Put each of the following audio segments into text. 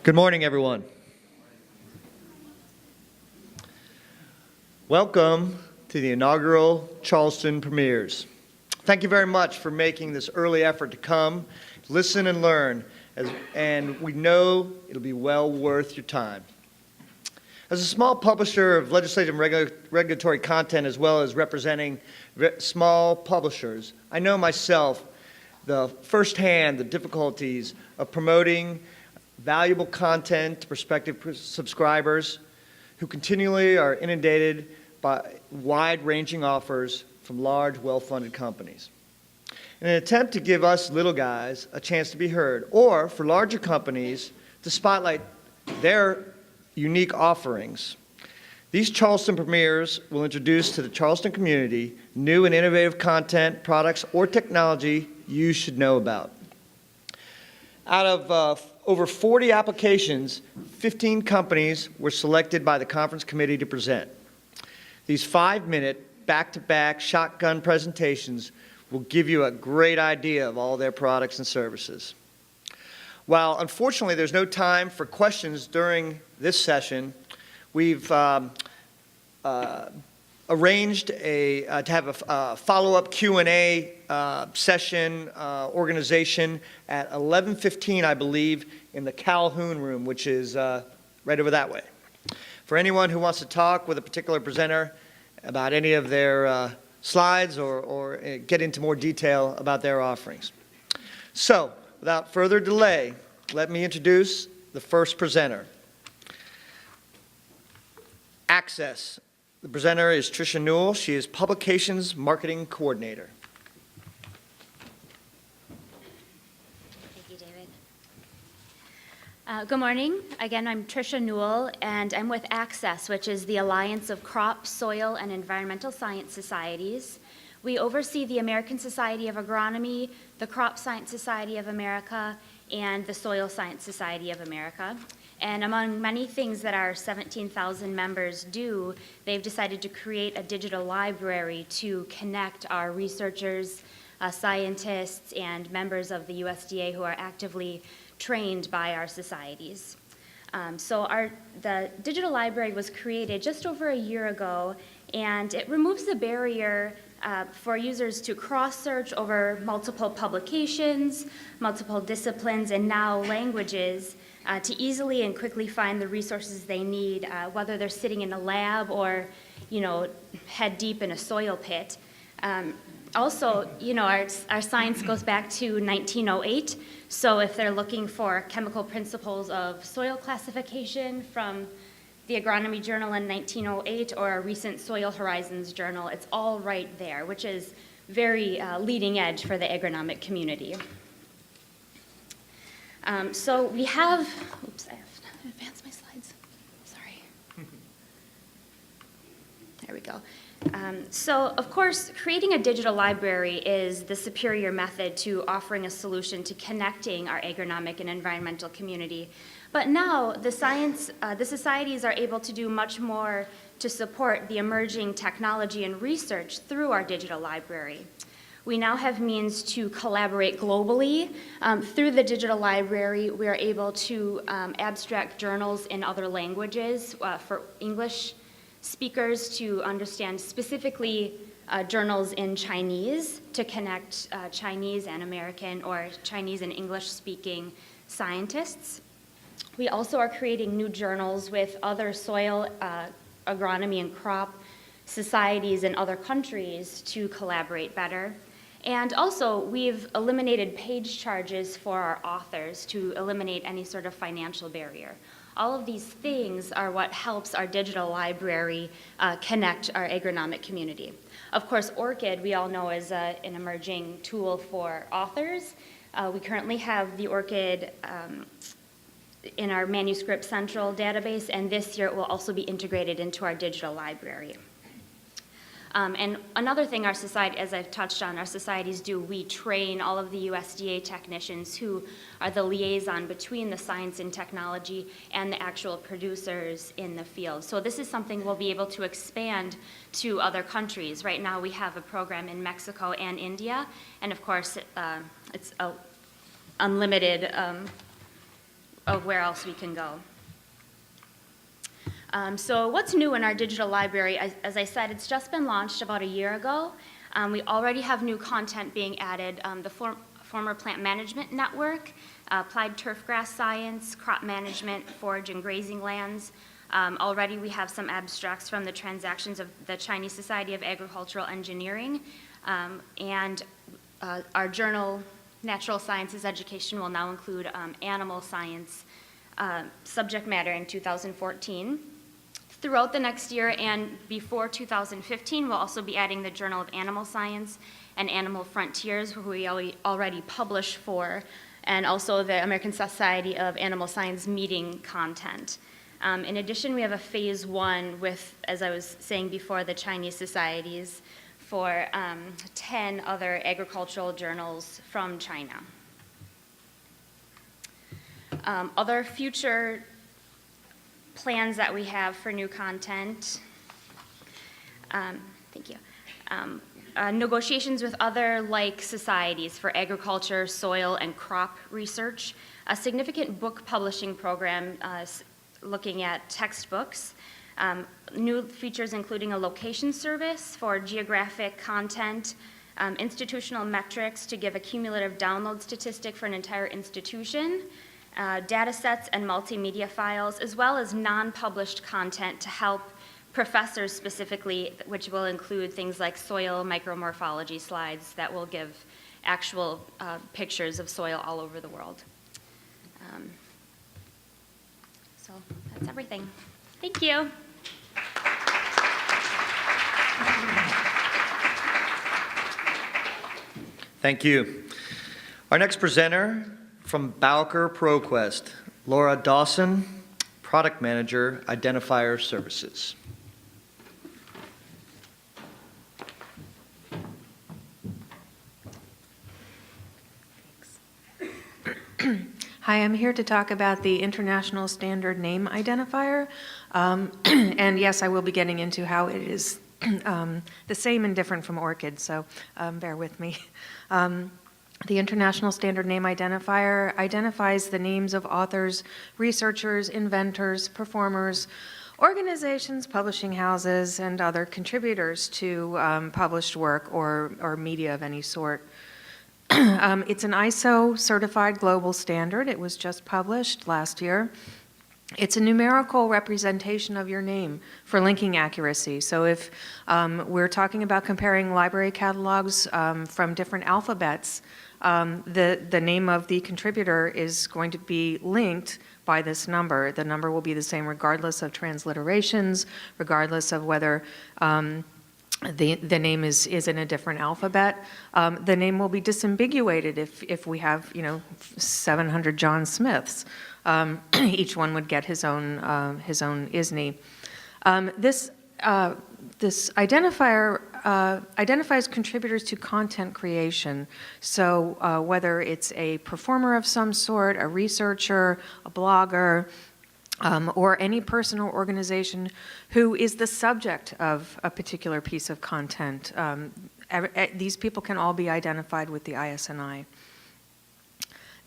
Good morning, everyone. Welcome to the inaugural Charleston Premiers. Thank you very much for making this early effort to come, listen and learn, and we know it'll be well worth your time. As a small publisher of legislative and regulatory content, as well as representing small publishers, I know myself firsthand the difficulties of promoting valuable content to prospective subscribers who continually are inundated by wide-ranging offers from large, well-funded companies. In an attempt to give us little guys a chance to be heard, or for larger companies to spotlight their unique offerings, these Charleston Premiers will introduce to the Charleston community new and innovative content, products, or technology you should know about. Out of over 40 applications, 15 companies were selected by the conference committee to present. These 5-minute, back-to-back shotgun presentations will give you a great idea of all their products and services. While unfortunately there's no time for questions during this session, we've arranged to have a follow-up Q&A session organization at 11:15, I believe, in the Calhoun room, which is right over that way. For anyone who wants to talk with a particular presenter about any of their slides or get into more detail about their offerings. So, without further delay, let me introduce the first presenter. ACSESS. The presenter is Tricia Newell. She is Publications Marketing Coordinator. Thank you, David. Good morning. Again, I'm Tricia Newell, and I'm with ACSESS, which is the Alliance of Crop, Soil, and Environmental Science Societies. We oversee the American Society of Agronomy, the Crop Science Society of America, and the Soil Science Society of America. And among many things that our 17,000 members do, they've decided to create a digital library to connect our researchers, scientists, and members of the USDA who are actively trained by our societies. The digital library was created just over a year ago, and it removes the barrier for users to cross-search over multiple publications, multiple disciplines, and now languages, to easily and quickly find the resources they need, whether they're sitting in a lab or, head deep in a soil pit. Also, our science goes back to 1908, so if they're looking for chemical principles of soil classification from the Agronomy Journal in 1908 or a recent Soil Horizons journal, it's all right there, which is very leading edge for the agronomic community. So we have, oops, I have to advance my slides. Sorry. There we go. So, of course, creating a digital library is the superior method to offering a solution to connecting our agronomic and environmental community. But now, the societies are able to do much more to support the emerging technology and research through our digital library. We now have means to collaborate globally. Through the digital library, we are able to abstract journals in other languages for English speakers to understand specifically journals in Chinese to connect Chinese and American or Chinese and English-speaking scientists. We also are creating new journals with other soil, agronomy, and crop societies in other countries to collaborate better. And also, we've eliminated page charges for our authors to eliminate any sort of financial barrier. All of these things are what helps our digital library connect our agronomic community. Of course, ORCID, we all know, is an emerging tool for authors. We currently have the ORCID in our Manuscript Central database, and this year it will also be integrated into our digital library. And another thing our society, as I've touched on, our societies do, we train all of the USDA technicians who are the liaison between the science and technology and the actual producers in the field. So this is something we'll be able to expand to other countries. Right now we have a program in Mexico and India, and of course it's unlimited of where else we can go. So what's new in our digital library? As I said, it's just been launched about a year ago. We already have new content being added. The former plant management network, applied turfgrass science, crop management, forage and grazing lands. Already we have some abstracts from the transactions of the Chinese Society of Agricultural Engineering, and our journal, Natural Sciences Education, will now include animal science subject matter in 2014. Throughout the next year and before 2015, we'll also be adding the Journal of Animal Science and Animal Frontiers, who we already publish for, and also the American Society of Animal Science meeting content. In addition, we have a phase 1 with, as I was saying before, the Chinese societies for 10 other agricultural journals from China. Other future plans that we have for new content. Thank you. Negotiations with other like societies for agriculture, soil, and crop research. A significant book publishing program looking at textbooks. New features including a location service for geographic content, institutional metrics to give a cumulative download statistic for an entire institution, data sets and multimedia files, as well as non-published content to help professors specifically, which will include things like soil micromorphology slides that will give actual pictures of soil all over the world. So that's everything. Thank you. Thank you. Our next presenter from Bowker ProQuest, Laura Dawson, Product Manager, Identifier Services. Hi, I'm here to talk about the International Standard Name Identifier. And yes, I will be getting into how it is the same and different from ORCID, so bear with me. The International Standard Name Identifier identifies the names of authors, researchers, inventors, performers, organizations, publishing houses, and other contributors to published work or media of any sort. It's an ISO certified global standard. It was just published last year. It's a numerical representation of your name for linking accuracy. So if we're talking about comparing library catalogs from different alphabets, the name of the contributor is going to be linked by this number. The number will be the same regardless of transliterations, regardless of whether the name is in a different alphabet. The name will be disambiguated if we have 700 John Smiths. Each one would get his own ISNI. This identifier identifies contributors to content creation. So whether it's a performer of some sort, a researcher, a blogger, or any person or organization who is the subject of a particular piece of content. These people can all be identified with the ISNI.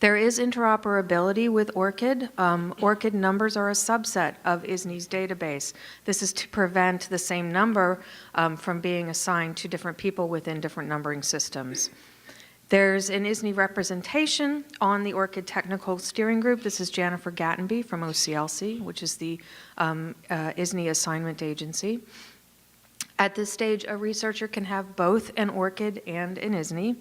There is interoperability with ORCID. ORCID numbers are a subset of ISNI's database. This is to prevent the same number from being assigned to different people within different numbering systems. There's an ISNI representation on the ORCID Technical Steering Group. This is Jennifer Gattenby from OCLC, which is the ISNI assignment agency. At this stage, a researcher can have both an ORCID and an ISNI,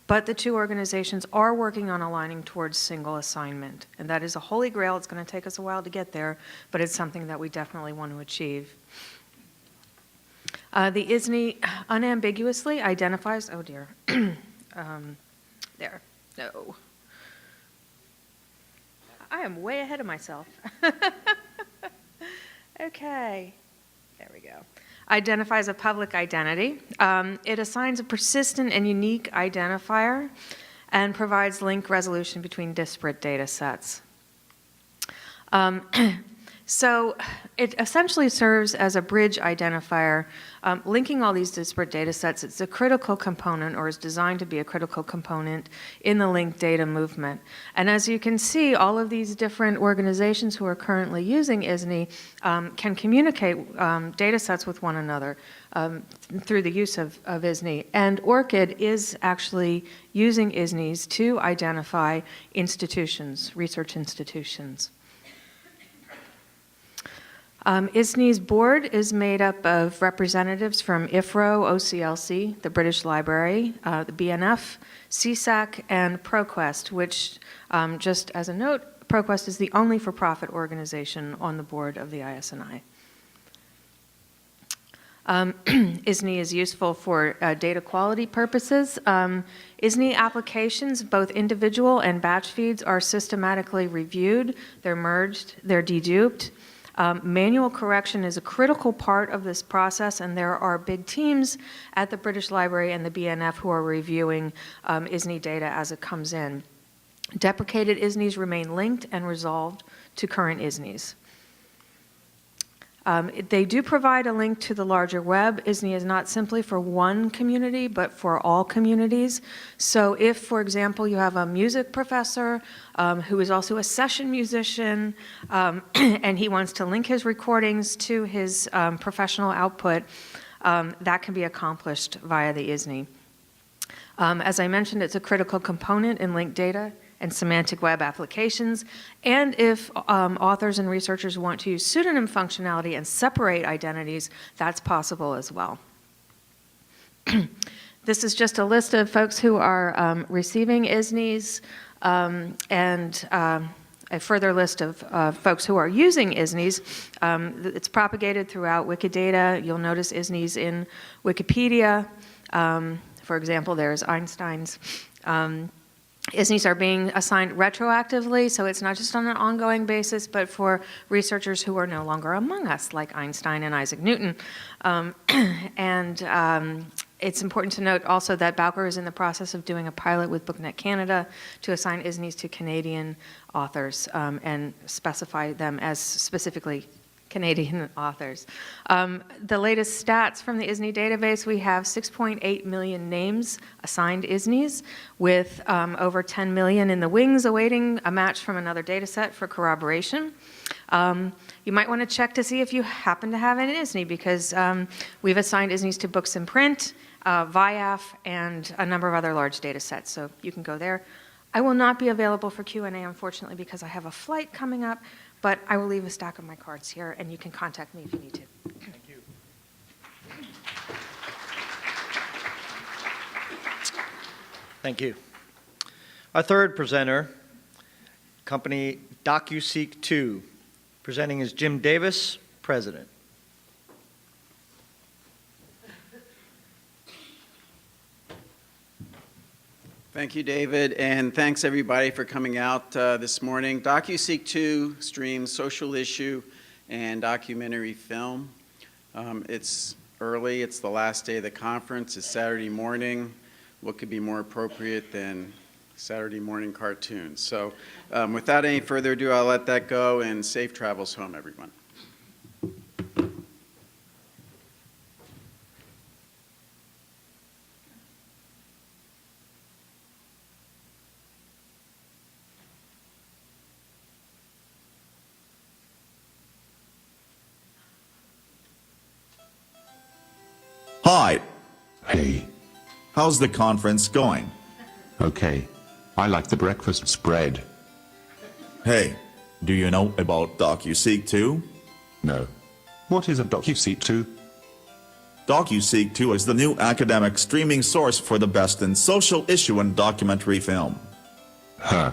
but the two organizations are working on aligning towards single assignment. And that is a holy grail. It's going to take us a while to get there, but it's something that we definitely want to achieve. The ISNI unambiguously identifies, oh dear, there, no. I am way ahead of myself. Okay, there we go. Identifies a public identity. It assigns a persistent and unique identifier and provides link resolution between disparate data sets. So it essentially serves as a bridge identifier, linking all these disparate data sets. It's a critical component, or is designed to be a critical component in the linked data movement. And as you can see, all of these different organizations who are currently using ISNI can communicate data sets with one another through the use of ISNI. And ORCID is actually using ISNIs to identify institutions, research institutions. ISNI's board is made up of representatives from IFRO, OCLC, the British Library, the BNF, CSAC, and ProQuest, which, just as a note, ProQuest is the only for-profit organization on the board of the ISNI. ISNI is useful for data quality purposes. ISNI applications, both individual and batch feeds, are systematically reviewed, they're merged, they're deduped. Manual correction is a critical part of this process, and there are big teams at the British Library and the BNF who are reviewing ISNI data as it comes in. Deprecated ISNIs remain linked and resolved to current ISNIs. They do provide a link to the larger web. ISNI is not simply for one community, but for all communities. So if, for example, you have a music professor who is also a session musician, and he wants to link his recordings to his professional output, that can be accomplished via the ISNI. As I mentioned, it's a critical component in linked data and semantic web applications. And if authors and researchers want to use pseudonym functionality and separate identities, that's possible as well. This is just a list of folks who are receiving ISNIs, and a further list of folks who are using ISNIs. It's propagated throughout Wikidata. You'll notice ISNIs in Wikipedia. For example, there's Einstein's. ISNIs are being assigned retroactively, so it's not just on an ongoing basis, but for researchers who are no longer among us, like Einstein and Isaac Newton. It's important to note also that Bowker is in the process of doing a pilot with BookNet Canada to assign ISNIs to Canadian authors and specify them as specifically Canadian authors. The latest stats from the ISNI database, we have 6.8 million names assigned ISNIs, with over 10 million in the wings awaiting a match from another data set for corroboration. You might want to check to see if you happen to have an ISNI, because we've assigned ISNIs to books in print, VIAF, and a number of other large data sets, so you can go there. I will not be available for Q&A, unfortunately, because I have a flight coming up, but I will leave a stack of my cards here, and you can contact me if you need to. Thank you. Thank you. Our third presenter, company DocUSeek 2. Presenting is Jim Davis, President. Thank you, David, and thanks everybody for coming out this morning. DocUSeek 2 streams social issue and documentary film. It's early, it's the last day of the conference, it's Saturday morning. What could be more appropriate than Saturday morning cartoons? So without any further ado, I'll let that go, and safe travels home, everyone. Hi. Hey, How's the conference going? okay. I like the breakfast spread. Hey, do you know about DocUSeek 2? No. What is a DocUSeek 2? DocUSeek 2 is the new academic streaming source for the best in social issue and documentary film. Huh.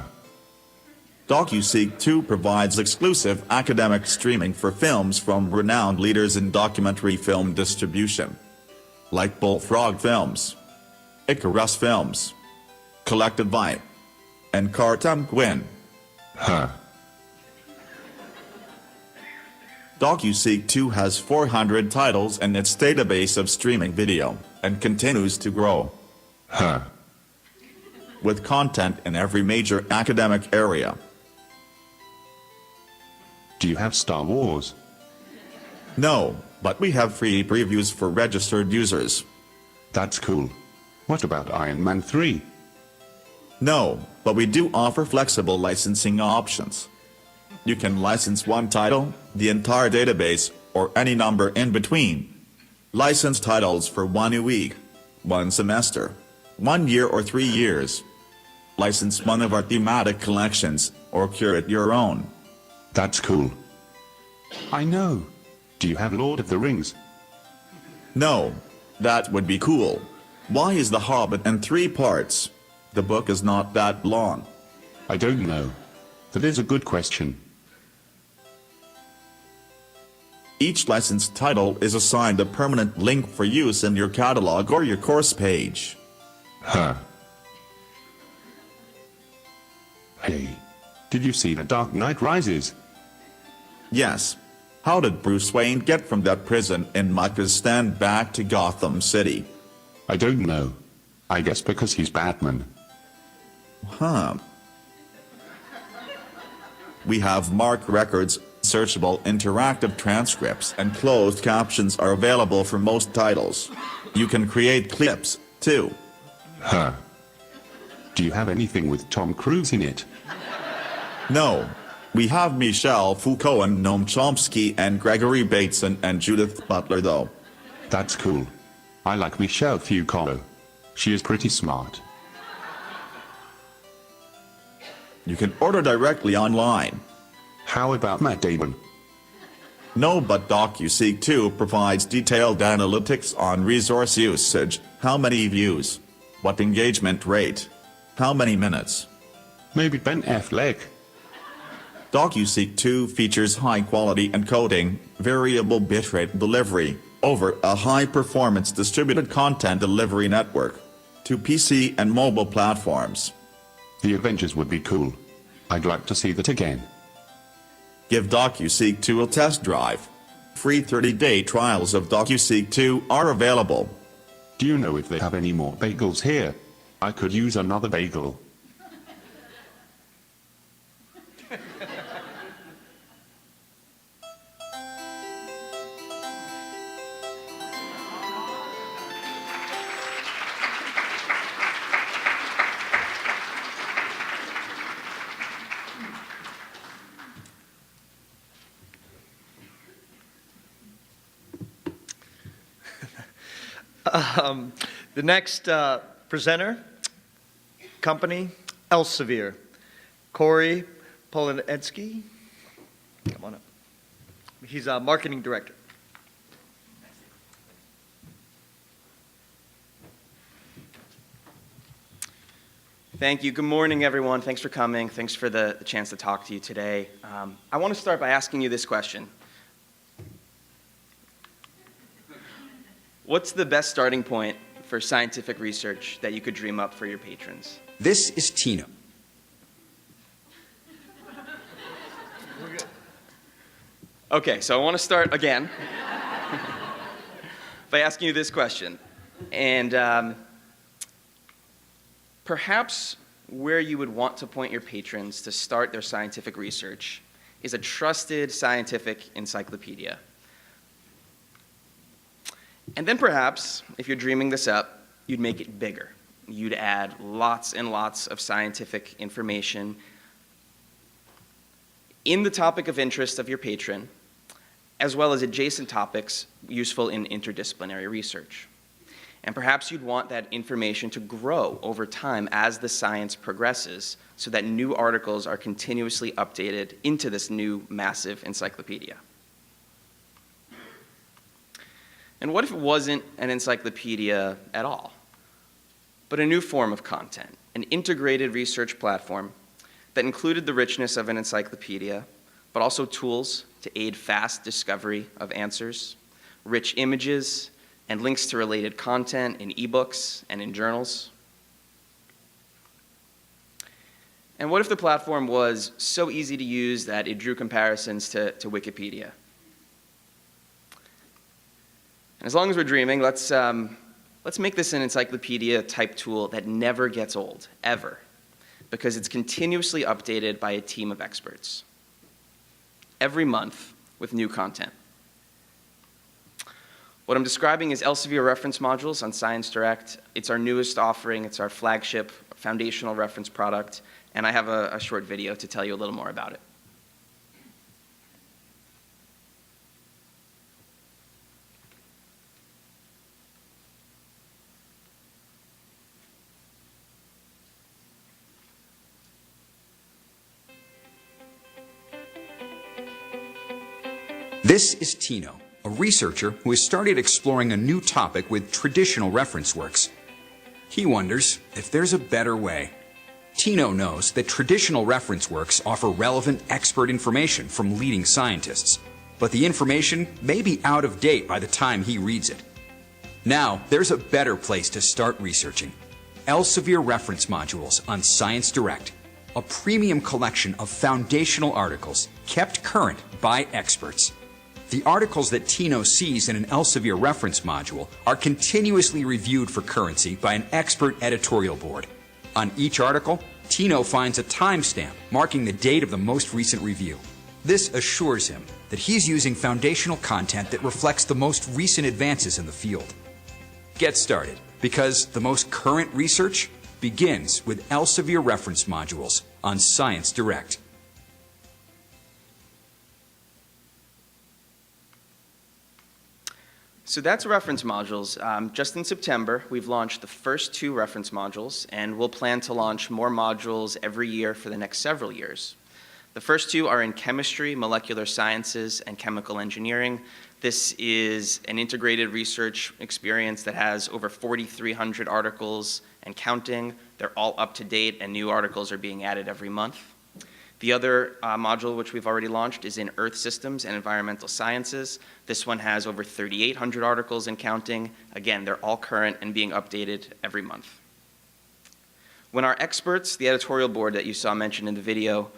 DocUSeek 2 provides exclusive academic streaming for films from renowned leaders in documentary film distribution, like Bullfrog Films, Icarus Films, Collected Vibe, and Cartam Gwyn. Huh. DocUSeek 2 has 400 titles in its database of streaming video, and continues to grow. Huh. With content in every major academic area. Do you have Star Wars? No, but we have free previews for registered users. That's cool. What about Iron Man 3? No, but we do offer flexible licensing options. You can license one title, the entire database, or any number in between. License titles for 1 week, 1 semester, 1 year or 3 years. License one of our thematic collections, or curate your own. That's cool. I know. Do you have Lord of the Rings? No, that would be cool. Why is The Hobbit in 3 parts? The book is not that long. I don't know. That is a good question. Each licensed title is assigned a permanent link for use in your catalog or your course page. Huh. Hey, did you see The Dark Knight Rises? Yes. How did Bruce Wayne get from that prison in Pakistan back to Gotham City? I don't know. I guess because he's Batman. Huh. We have marked records, searchable interactive transcripts, and closed captions are available for most titles. You can create clips, too. Huh. Do you have anything with Tom Cruise in it? No. We have Michelle Foucault and Noam Chomsky and Gregory Bateson and Judith Butler, though. That's cool. I like Michelle Foucault. She is pretty smart. You can order directly online. How about Matt Damon? No, but DocUSeek 2 provides detailed analytics on resource usage, how many views, what engagement rate, how many minutes. Maybe Ben Affleck? DocUSeek 2 features high-quality encoding, variable bitrate delivery, over a high-performance distributed content delivery network, to PC and mobile platforms. The Avengers would be cool. I'd like to see that again. Give DocUSeek 2 a test drive. Free 30-day trials of DocUSeek 2 are available. Do you know if they have any more bagels here? I could use another bagel. The next presenter, company, Elsevier. Corey Polanetsky, come on up. He's a marketing director. Thank you. Good morning, everyone. Thanks for coming. Thanks for the chance to talk to you today. I want to start by asking you this question. What's the best starting point for scientific research that you could dream up for your patrons? This is Tina. Okay, so I want to start again by asking you this question. And perhaps where you would want to point your patrons to start their scientific research is a trusted scientific encyclopedia. And then perhaps, if you're dreaming this up, you'd make it bigger. You'd add lots and lots of scientific information in the topic of interest of your patron, as well as adjacent topics useful in interdisciplinary research. And perhaps you'd want that information to grow over time as the science progresses, so that new articles are continuously updated into this new massive encyclopedia. And what if it wasn't an encyclopedia at all, but a new form of content, an integrated research platform that included the richness of an encyclopedia, but also tools to aid fast discovery of answers, rich images, and links to related content in ebooks and in journals? And what if the platform was so easy to use that it drew comparisons to Wikipedia? And as long as we're dreaming, let's make this an encyclopedia-type tool that never gets old, ever, because it's continuously updated by a team of experts. every month with new content. What I'm describing is Elsevier reference modules on Science Direct. It's our newest offering. It's our flagship foundational reference product, and I have a short video to tell you a little more about it. This is Tino, a researcher who has started exploring a new topic with traditional reference works. He wonders if there's a better way. Tino knows that traditional reference works offer relevant expert information from leading scientists, but the information may be out of date by the time he reads it. Now, there's a better place to start researching. Elsevier reference modules on Science Direct, a premium collection of foundational articles kept current by experts. The articles that Tino sees in an Elsevier reference module are continuously reviewed for currency by an expert editorial board. On each article, Tino finds a timestamp marking the date of the most recent review. This assures him that he's using foundational content that reflects the most recent advances in the field. Get started, because the most current research begins with Elsevier reference modules on Science Direct. So that's reference modules. Just in September, we've launched the first 2 reference modules, and we'll plan to launch more modules every year for the next several years. The first 2 are in chemistry, molecular sciences, and chemical engineering. This is an integrated research experience that has over 4,300 articles and counting. They're all up to date, and new articles are being added every month. The other module, which we've already launched, is in Earth Systems and Environmental Sciences. This one has over 3,800 articles and counting. Again, they're all current and being updated every month. When our experts, the editorial board that you saw mentioned in the video,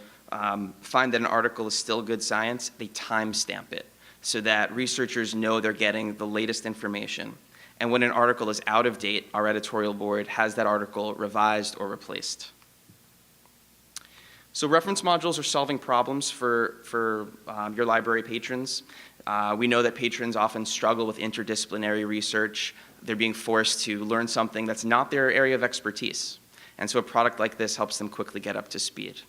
find that an article is still good science, they timestamp it so that researchers know they're getting the latest information. And when an article is out of date, our editorial board has that article revised or replaced. So reference modules are solving problems for your library patrons. We know that patrons often struggle with interdisciplinary research. They're being forced to learn something that's not their area of expertise. And so a product like this helps them quickly get up to speed.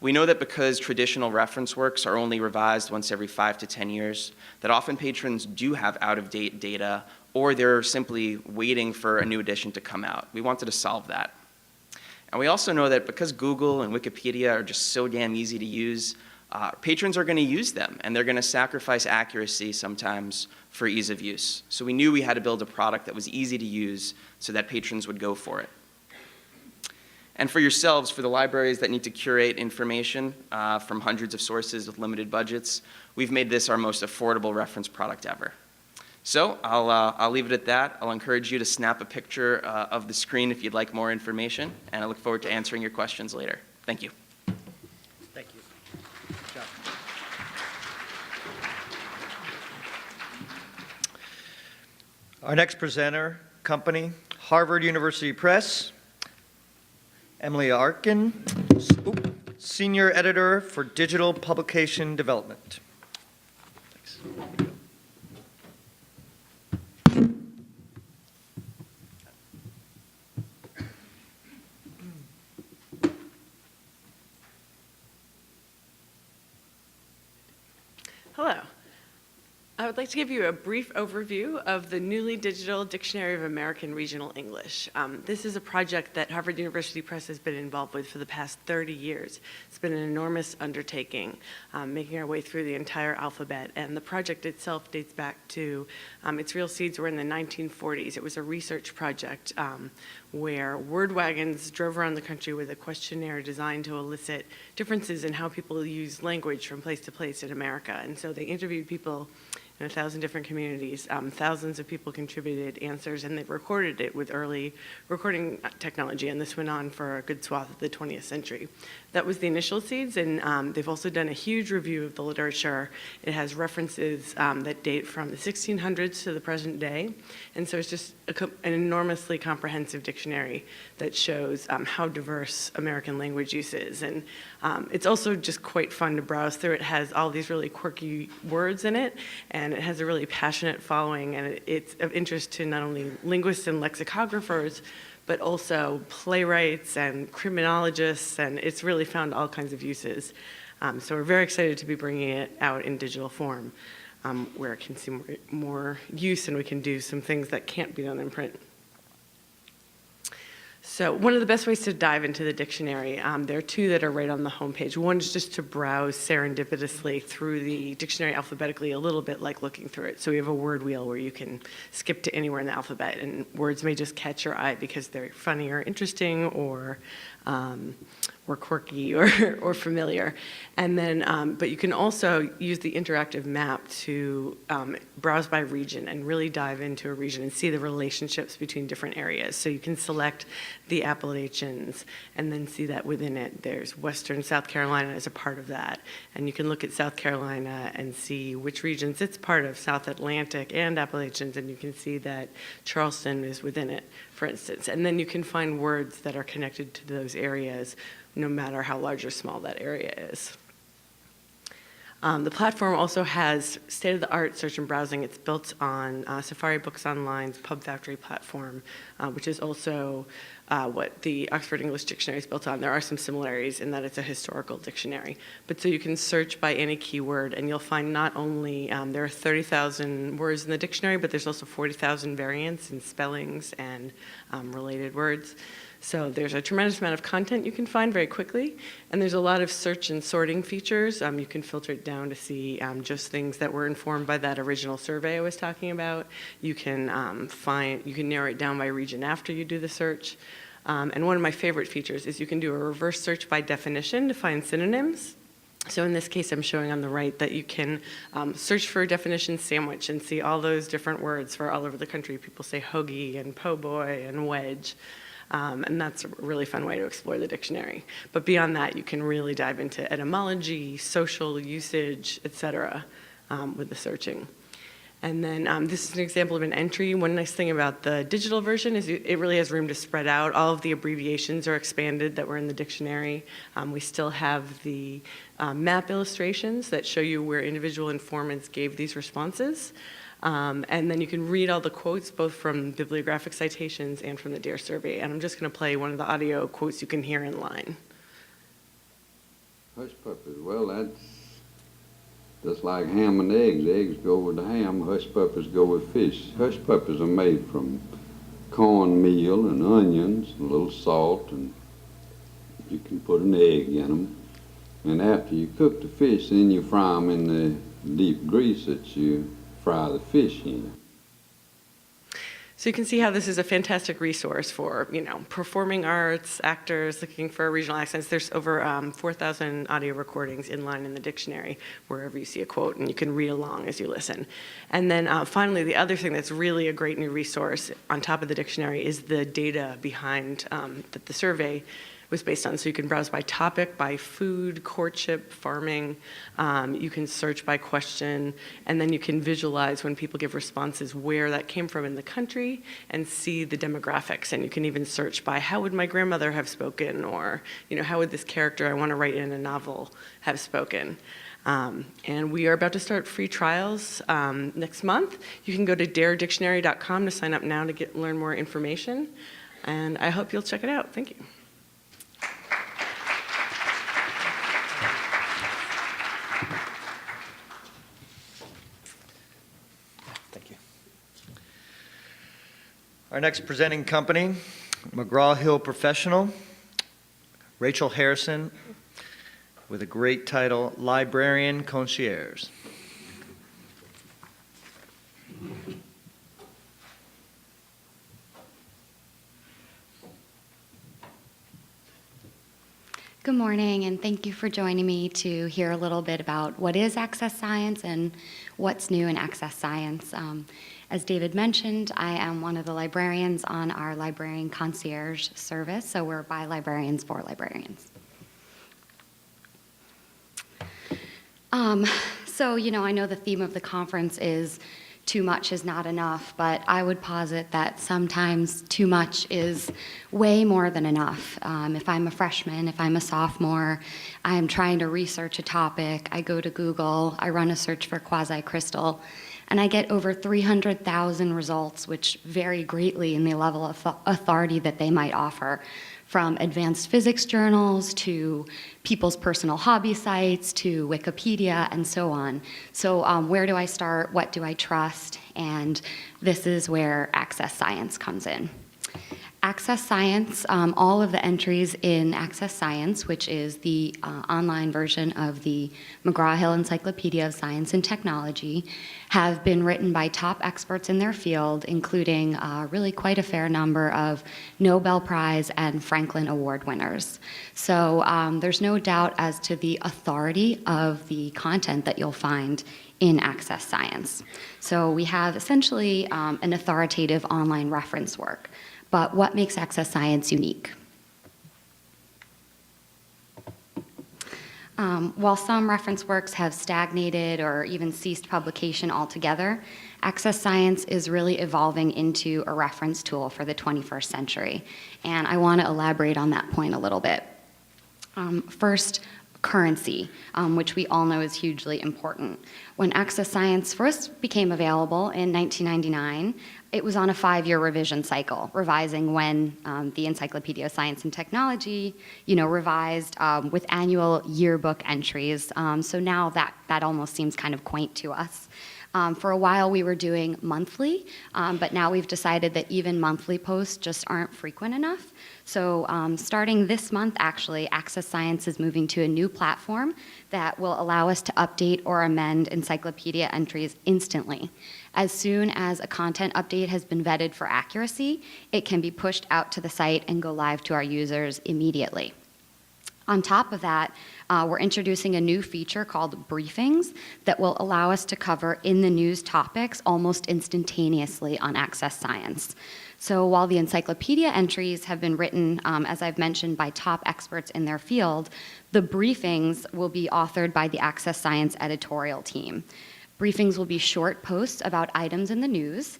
We know that because traditional reference works are only revised once every 5 to 10 years, that often patrons do have out-of-date data, or they're simply waiting for a new edition to come out. We wanted to solve that. And we also know that because Google and Wikipedia are just so damn easy to use, patrons are going to use them, and they're going to sacrifice accuracy sometimes for ease of use. So we knew we had to build a product that was easy to use so that patrons would go for it. And for yourselves, for the libraries that need to curate information from hundreds of sources with limited budgets, we've made this our most affordable reference product ever. So I'll leave it at that. I'll encourage you to snap a picture of the screen if you'd like more information, and I look forward to answering your questions later. Thank you. Thank you. Good job. Our next presenter company, Harvard University Press. Emily Arkin, Senior Editor for Digital Publication Development. Thanks. Hello. I would like to give you a brief overview of the newly digital Dictionary of American Regional English. This is a project that Harvard University Press has been involved with for the past 30 years. It's been an enormous undertaking, making our way through the entire alphabet, and the project itself dates back to, its real seeds were in the 1940s. It was a research project where word wagons drove around the country with a questionnaire designed to elicit differences in how people use language from place to place in America. And so they interviewed people in 1,000 different communities. Thousands of people contributed answers, and they've recorded it with early recording technology, and this went on for a good swath of the 20th century. That was the initial seeds, and they've also done a huge review of the literature. It has references that date from the 1600s to the present day, and so it's just an enormously comprehensive dictionary that shows how diverse American language use is. And it's also just quite fun to browse through. It has all these really quirky words in it, and it has a really passionate following, and it's of interest to not only linguists and lexicographers, but also playwrights and criminologists, and it's really found all kinds of uses. So we're very excited to be bringing it out in digital form, where it can see more use, and we can do some things that can't be done in print. So one of the best ways to dive into the dictionary, there are two that are right on the homepage. One is just to browse serendipitously through the dictionary alphabetically, a little bit like looking through it. So we have a word wheel where you can skip to anywhere in the alphabet, and words may just catch your eye because they're funny or interesting or quirky or familiar. And then, but you can also use the interactive map to browse by region and really dive into a region and see the relationships between different areas. So you can select the Appalachians and then see that within it there's Western South Carolina as a part of that. And you can look at South Carolina and see which regions it's part of, South Atlantic and Appalachians, and you can see that Charleston is within it, for instance. And then you can find words that are connected to those areas, no matter how large or small that area is. The platform also has state-of-the-art search and browsing. It's built on Safari Books Online's Pub Factory platform, which is also what the Oxford English Dictionary is built on. There are some similarities in that it's a historical dictionary. But so you can search by any keyword, and you'll find not only there are 30,000 words in the dictionary, but there's also 40,000 variants and spellings and related words. So there's a tremendous amount of content you can find very quickly, and there's a lot of search and sorting features. You can filter it down to see just things that were informed by that original survey I was talking about. You can you can narrow it down by region after you do the search. And one of my favorite features is you can do a reverse search by definition to find synonyms. So in this case, I'm showing on the right that you can search for a definition sandwich and see all those different words for all over the country. People say hoagie and po' boy and wedge. And that's a really fun way to explore the dictionary. But beyond that, you can really dive into etymology, social usage, etc., with the searching. And then this is an example of an entry. One nice thing about the digital version is it really has room to spread out. All of the abbreviations are expanded that were in the dictionary. We still have the map illustrations that show you where individual informants gave these responses. And then you can read all the quotes, both from bibliographic citations and from the DARE survey. And I'm just going to play one of the audio quotes you can hear in line. Hush puppies, well, that's just like ham and eggs. Eggs go with the ham, hush puppies go with fish. Hush puppies are made from cornmeal and onions, a little salt, and you can put an egg in them. And after you cook the fish, then you fry them in the deep grease that you fry the fish in. So you can see how this is a fantastic resource for, performing arts, actors looking for regional accents. There's over 4,000 audio recordings in line in the dictionary, wherever you see a quote, and you can read along as you listen. And then finally, the other thing that's really a great new resource on top of the dictionary is the data behind that the survey was based on. So you can browse by topic, by food, courtship, farming. You can search by question, and then you can visualize when people give responses where that came from in the country and see the demographics. And you can even search by how would my grandmother have spoken, or how would this character I want to write in a novel have spoken. And we are about to start free trials next month. You can go to daredictionary.com to sign up now to learn more information. And I hope you'll check it out. Thank you. Our next presenting company, McGraw-Hill Professional, Rachel Harrison, with a great title, Librarian Concierge. Good morning, and thank you for joining me to hear a little bit about what is Access Science and what's new in Access Science. As David mentioned, I am one of the librarians on our Librarian Concierge service, so we're by librarians for librarians. So, I know the theme of the conference is too much is not enough, but I would posit that sometimes too much is way more than enough. If I'm a freshman, if I'm a sophomore, I'm trying to research a topic, I go to Google, I run a search for quasi-crystal, and I get over 300,000 results, which vary greatly in the level of authority that they might offer, from advanced physics journals to people's personal hobby sites to Wikipedia and so on. So where do I start? What do I trust? And this is where Access Science comes in. Access Science, all of the entries in Access Science, which is the online version of the McGraw-Hill Encyclopedia of Science and Technology, have been written by top experts in their field, including really quite a fair number of Nobel Prize and Franklin Award winners. So there's no doubt as to the authority of the content that you'll find in Access Science. So we have essentially an authoritative online reference work. But what makes Access Science unique? While some reference works have stagnated or even ceased publication altogether, Access Science is really evolving into a reference tool for the 21st century. And I want to elaborate on that point a little bit. First, currency, which we all know is hugely important. When Access Science first became available in 1999, it was on a 5-year revision cycle, revising when the Encyclopedia of Science and Technology, revised with annual yearbook entries. So now that almost seems kind of quaint to us. For a while we were doing monthly, but now we've decided that even monthly posts just aren't frequent enough. So starting this month, actually, Access Science is moving to a new platform that will allow us to update or amend encyclopedia entries instantly. As soon as a content update has been vetted for accuracy, it can be pushed out to the site and go live to our users immediately. On top of that, we're introducing a new feature called briefings that will allow us to cover in the news topics almost instantaneously on Access Science. So while the encyclopedia entries have been written, as I've mentioned, by top experts in their field, the briefings will be authored by the Access Science editorial team. Briefings will be short posts about items in the news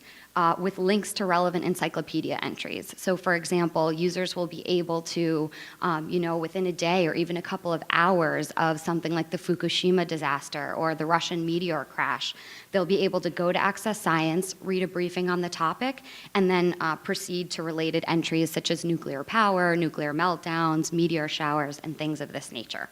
with links to relevant encyclopedia entries. So for example, users will be able to, within a day or even a couple of hours of something like the Fukushima disaster or the Russian meteor crash, they'll be able to go to Access Science, read a briefing on the topic, and then proceed to related entries such as nuclear power, nuclear meltdowns, meteor showers, and things of this nature.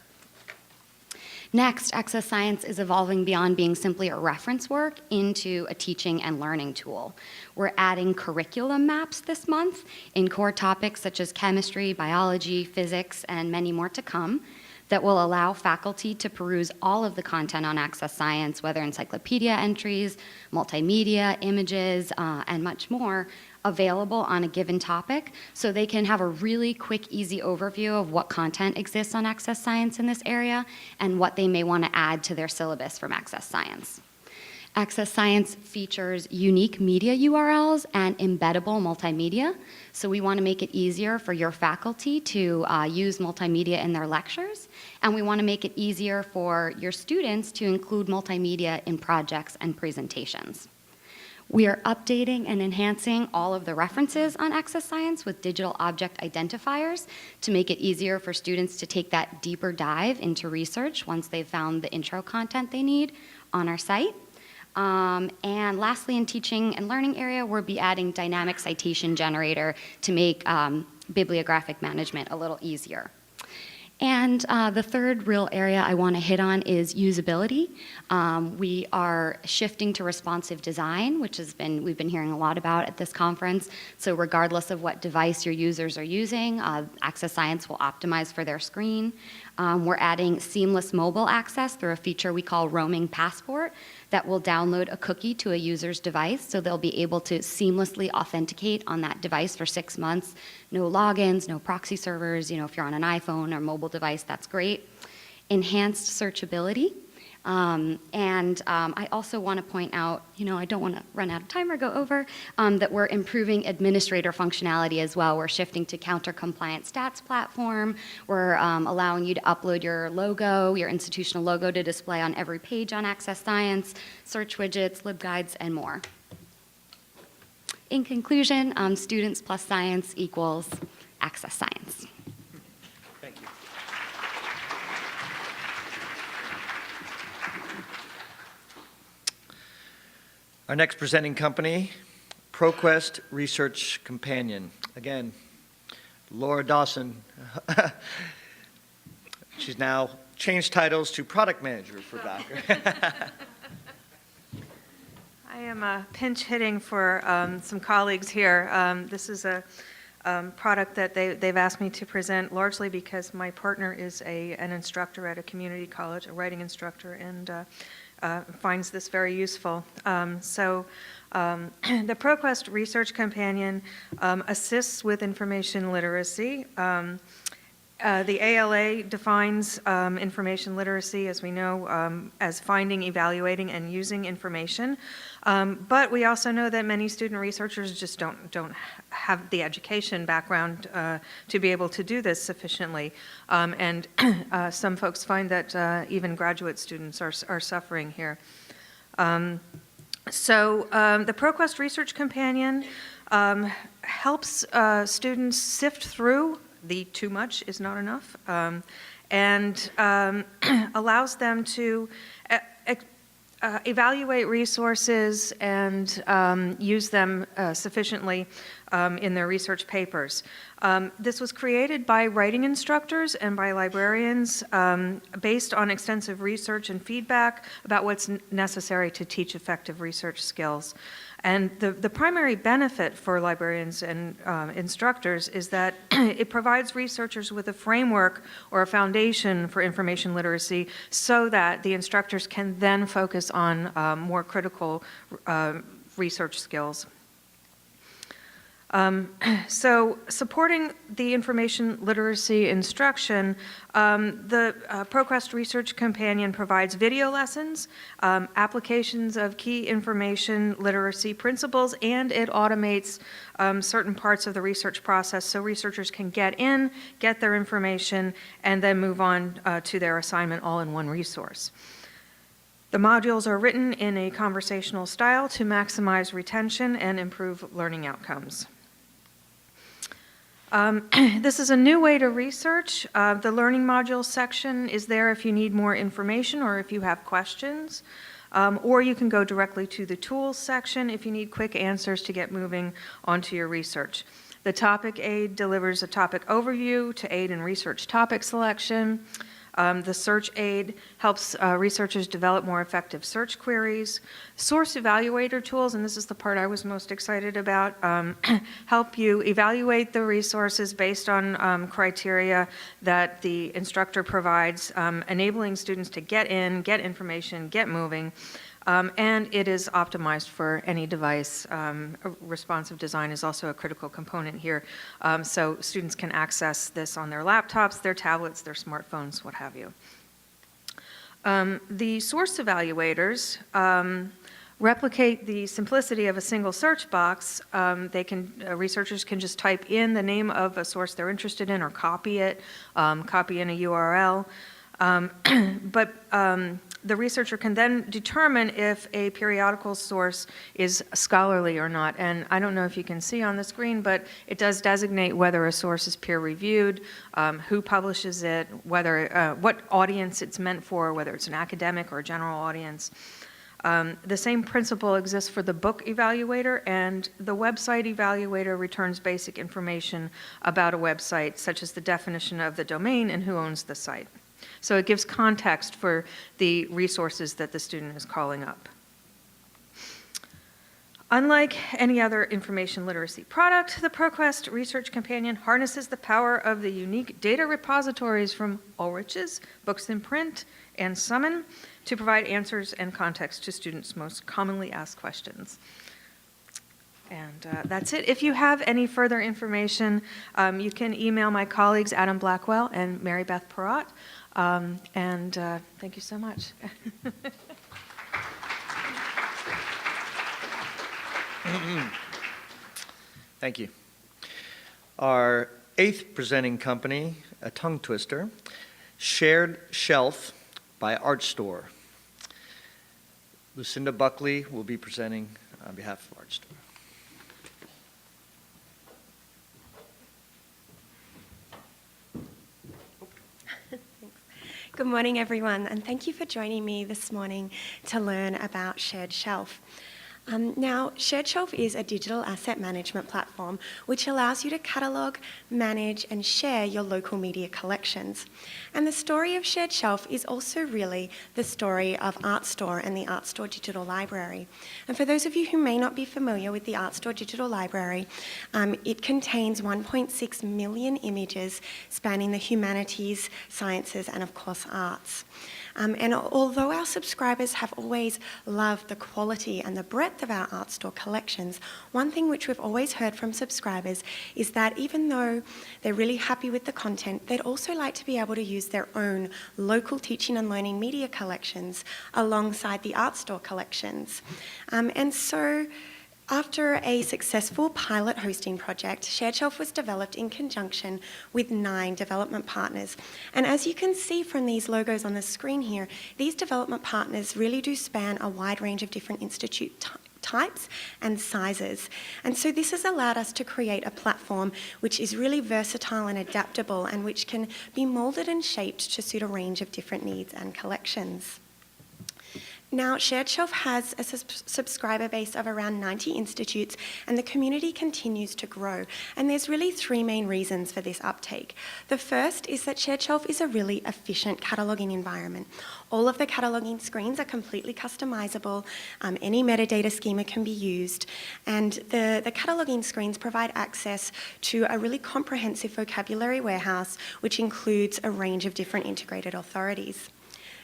Next, Access Science is evolving beyond being simply a reference work into a teaching and learning tool. We're adding curriculum maps this month in core topics such as chemistry, biology, physics, and many more to come that will allow faculty to peruse all of the content on Access Science, whether encyclopedia entries, multimedia, images, and much more, available on a given topic, so they can have a really quick, easy overview of what content exists on Access Science in this area and what they may want to add to their syllabus from Access Science. Access Science features unique media URLs and embeddable multimedia, so we want to make it easier for your faculty to use multimedia in their lectures, and we want to make it easier for your students to include multimedia in projects and presentations. We are updating and enhancing all of the references on Access Science with digital object identifiers to make it easier for students to take that deeper dive into research once they've found the intro content they need on our site. And lastly, in teaching and learning area, we'll be adding dynamic citation generator to make bibliographic management a little easier. And the third real area I want to hit on is usability. We are shifting to responsive design, which we've been hearing a lot about at this conference. So regardless of what device your users are using, Access Science will optimize for their screen. We're adding seamless mobile access through a feature we call Roaming Passport that will download a cookie to a user's device, so they'll be able to seamlessly authenticate on that device for 6 months. No logins, no proxy servers. If you're on an iPhone or mobile device, that's great. Enhanced searchability. I also want to point out, I don't want to run out of time or go over, that we're improving administrator functionality as well. We're shifting to counter-compliant stats platform. We're allowing you to upload your logo, your institutional logo, to display on every page on Access Science, search widgets, LibGuides, and more. In conclusion, students plus science equals Access Science. Thank you. Our next presenting company, ProQuest Research Companion. Again, Laura Dawson. She's now changed titles to product manager for Bowker. I am pinch hitting for some colleagues here. This is a product that they've asked me to present largely because my partner is an instructor at a community college, a writing instructor, and finds this very useful. The ProQuest Research Companion assists with information literacy. The ALA defines information literacy, as we know, as finding, evaluating, and using information. But we also know that many student researchers just don't have the education background to be able to do this sufficiently. And some folks find that even graduate students are suffering here. The ProQuest Research Companion helps students sift through the too much is not enough, and allows them to evaluate resources and use them sufficiently in their research papers. This was created by writing instructors and by librarians based on extensive research and feedback about what's necessary to teach effective research skills. And the primary benefit for librarians and instructors is that it provides researchers with a framework or a foundation for information literacy so that the instructors can then focus on more critical research skills. Supporting the information literacy instruction, the ProQuest Research Companion provides video lessons, applications of key information literacy principles, and it automates certain parts of the research process so researchers can get their information, and then move on to their assignment all in one resource. The modules are written in a conversational style to maximize retention and improve learning outcomes. This is a new way to research. The learning module section is there if you need more information or if you have questions. Or you can go directly to the tools section if you need quick answers to get moving onto your research. The topic aid delivers a topic overview to aid in research topic selection. The search aid helps researchers develop more effective search queries. Source evaluator tools, and this is the part I was most excited about, help you evaluate the resources based on criteria that the instructor provides, enabling students to get information, get moving. And it is optimized for any device. Responsive design is also a critical component here. So students can access this on their laptops, their tablets, their smartphones, what have you. The source evaluators replicate the simplicity of a single search box. Researchers can just type in the name of a source they're interested in or copy it, copy in a URL. The researcher can then determine if a periodical source is scholarly or not. And I don't know if you can see on the screen, but it does designate whether a source is peer-reviewed, who publishes it, what audience it's meant for, whether it's an academic or a general audience. The same principle exists for the book evaluator, and the website evaluator returns basic information about a website, such as the definition of the domain and who owns the site. So it gives context for the resources that the student is calling up. Unlike any other information literacy product, the ProQuest Research Companion harnesses the power of the unique data repositories from Ulrich's, Books in Print, and Summon to provide answers and context to students' most commonly asked questions. And that's it. If you have any further information, you can email my colleagues Adam Blackwell and Mary Beth Perrott. Thank you so much. Thank you. Our 8th presenting company, a tongue twister, Shared Shelf by ARTstor. Lucinda Buckley will be presenting on behalf of ARTstor. Good morning, everyone, and thank you for joining me this morning to learn about Shared Shelf. Now, Shared Shelf is a digital asset management platform which allows you to catalogue, manage, and share your local media collections. And the story of Shared Shelf is also really the story of ARTstor and the ARTstor Digital Library. And for those of you who may not be familiar with the ARTstor Digital Library, it contains 1.6 million images spanning the humanities, sciences, and of course arts. And although our subscribers have always loved the quality and the breadth of our ARTstor collections, one thing which we've always heard from subscribers is that even though they're really happy with the content, they'd also like to be able to use their own local teaching and learning media collections alongside the ARTstor collections. And so, after a successful pilot hosting project, Shared Shelf was developed in conjunction with 9 development partners. And as you can see from these logos on the screen here, these development partners really do span a wide range of different institute types and sizes. And so this has allowed us to create a platform which is really versatile and adaptable and which can be molded and shaped to suit a range of different needs and collections. Now, Shared Shelf has a subscriber base of around 90 institutes, and the community continues to grow. And there's really 3 main reasons for this uptake. The first is that Shared Shelf is a really efficient cataloguing environment. All of the cataloguing screens are completely customizable. Any metadata schema can be used. And the cataloguing screens provide access to a really comprehensive vocabulary warehouse, which includes a range of different integrated authorities.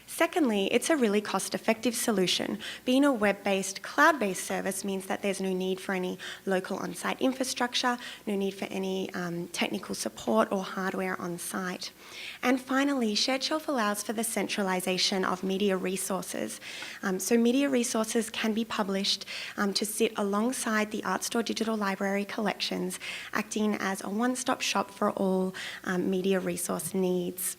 Secondly, it's a really cost-effective solution. Being a web-based, cloud-based service means that there's no need for any local on-site infrastructure, no need for any technical support or hardware on-site. And finally, Shared Shelf allows for the centralization of media resources. So media resources can be published to sit alongside the ARTstor Digital Library collections, acting as a one-stop shop for all media resource needs.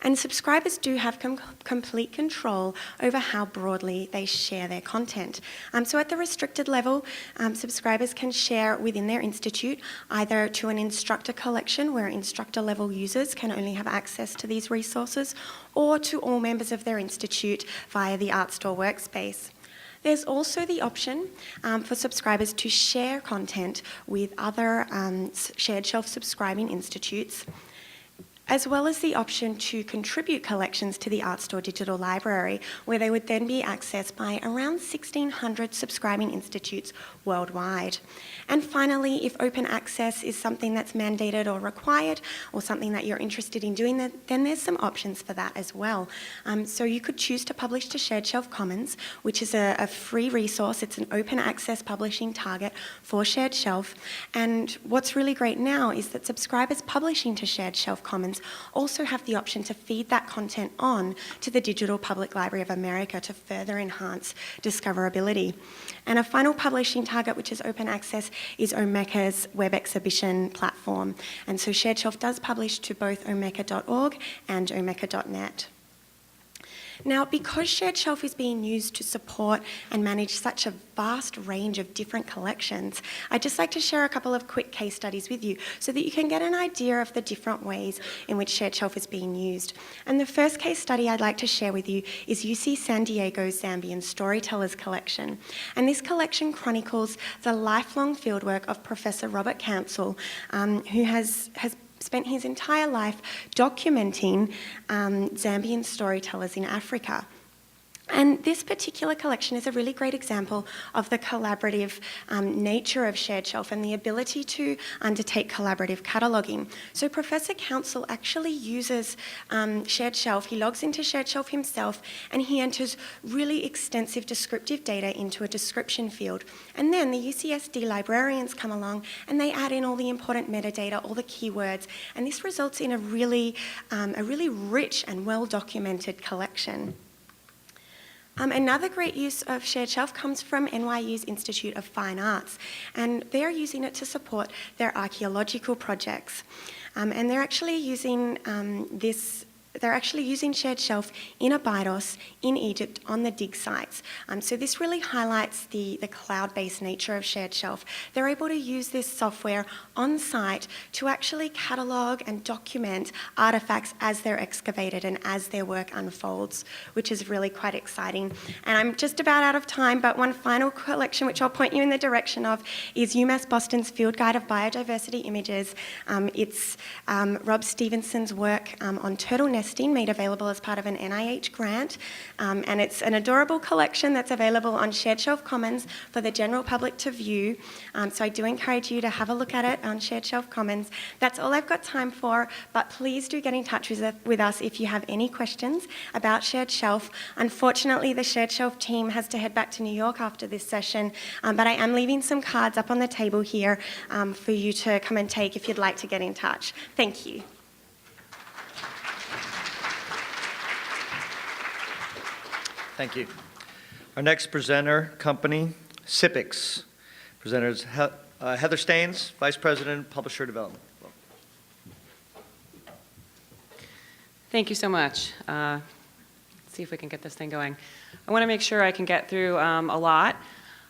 And subscribers do have complete control over how broadly they share their content. So at the restricted level, subscribers can share within their institute, either to an instructor collection where instructor level users can only have access to these resources, or to all members of their institute via the ARTstor workspace. There's also the option for subscribers to share content with other Shared Shelf subscribing institutes, as well as the option to contribute collections to the ARTstor Digital Library, where they would then be accessed by around 1,600 subscribing institutes worldwide. And finally, if open access is something that's mandated or required, or something that you're interested in doing, then there's some options for that as well. So you could choose to publish to Shared Shelf Commons, which is a free resource. It's an open access publishing target for Shared Shelf. And what's really great now is that subscribers publishing to Shared Shelf Commons also have the option to feed that content on to the Digital Public Library of America to further enhance discoverability. And a final publishing target, which is open access, is Omeka's web exhibition platform. And so Shared Shelf does publish to both omeka.org and omeka.net. Now, because Shared Shelf is being used to support and manage such a vast range of different collections, I'd just like to share a couple of quick case studies with you so that you can get an idea of the different ways in which Shared Shelf is being used. And the first case study I'd like to share with you is UC San Diego's Zambian Storytellers collection. And this collection chronicles the lifelong fieldwork of Professor Robert Cancel, who has spent his entire life documenting Zambian storytellers in Africa. And this particular collection is a really great example of the collaborative nature of Shared Shelf and the ability to undertake collaborative cataloguing. So Professor Council actually uses Shared Shelf. He logs into Shared Shelf himself and he enters really extensive descriptive data into a description field. And then the UCSD librarians come along and they add in all the important metadata, all the keywords, and this results in a really rich and well-documented collection. Another great use of Shared Shelf comes from NYU's Institute of Fine Arts, and they're using it to support their archaeological projects. And they're actually using Shared Shelf in Abydos in Egypt on the dig sites. So this really highlights the cloud-based nature of Shared Shelf. They're able to use this software on site to actually catalogue and document artifacts as they're excavated and as their work unfolds, which is really quite exciting. And I'm just about out of time, but one final collection which I'll point you in the direction of is UMass Boston's Field Guide of Biodiversity Images. It's Rob Stevenson's work on turtle nesting made available as part of an NIH grant, and it's an adorable collection that's available on Shared Shelf Commons for the general public to view, so I do encourage you to have a look at it on Shared Shelf Commons. That's all I've got time for, but please do get in touch with us if you have any questions about Shared Shelf. Unfortunately, the Shared Shelf team has to head back to New York after this session, but I am leaving some cards up on the table here for you to come and take if you'd like to get in touch. Thank you. Thank you. Our next presenter company, SIPX. Presenter is Heather Staines, Vice President, Publisher Development. Thank you so much. Let's see if we can get this thing going. I want to make sure I can get through a lot.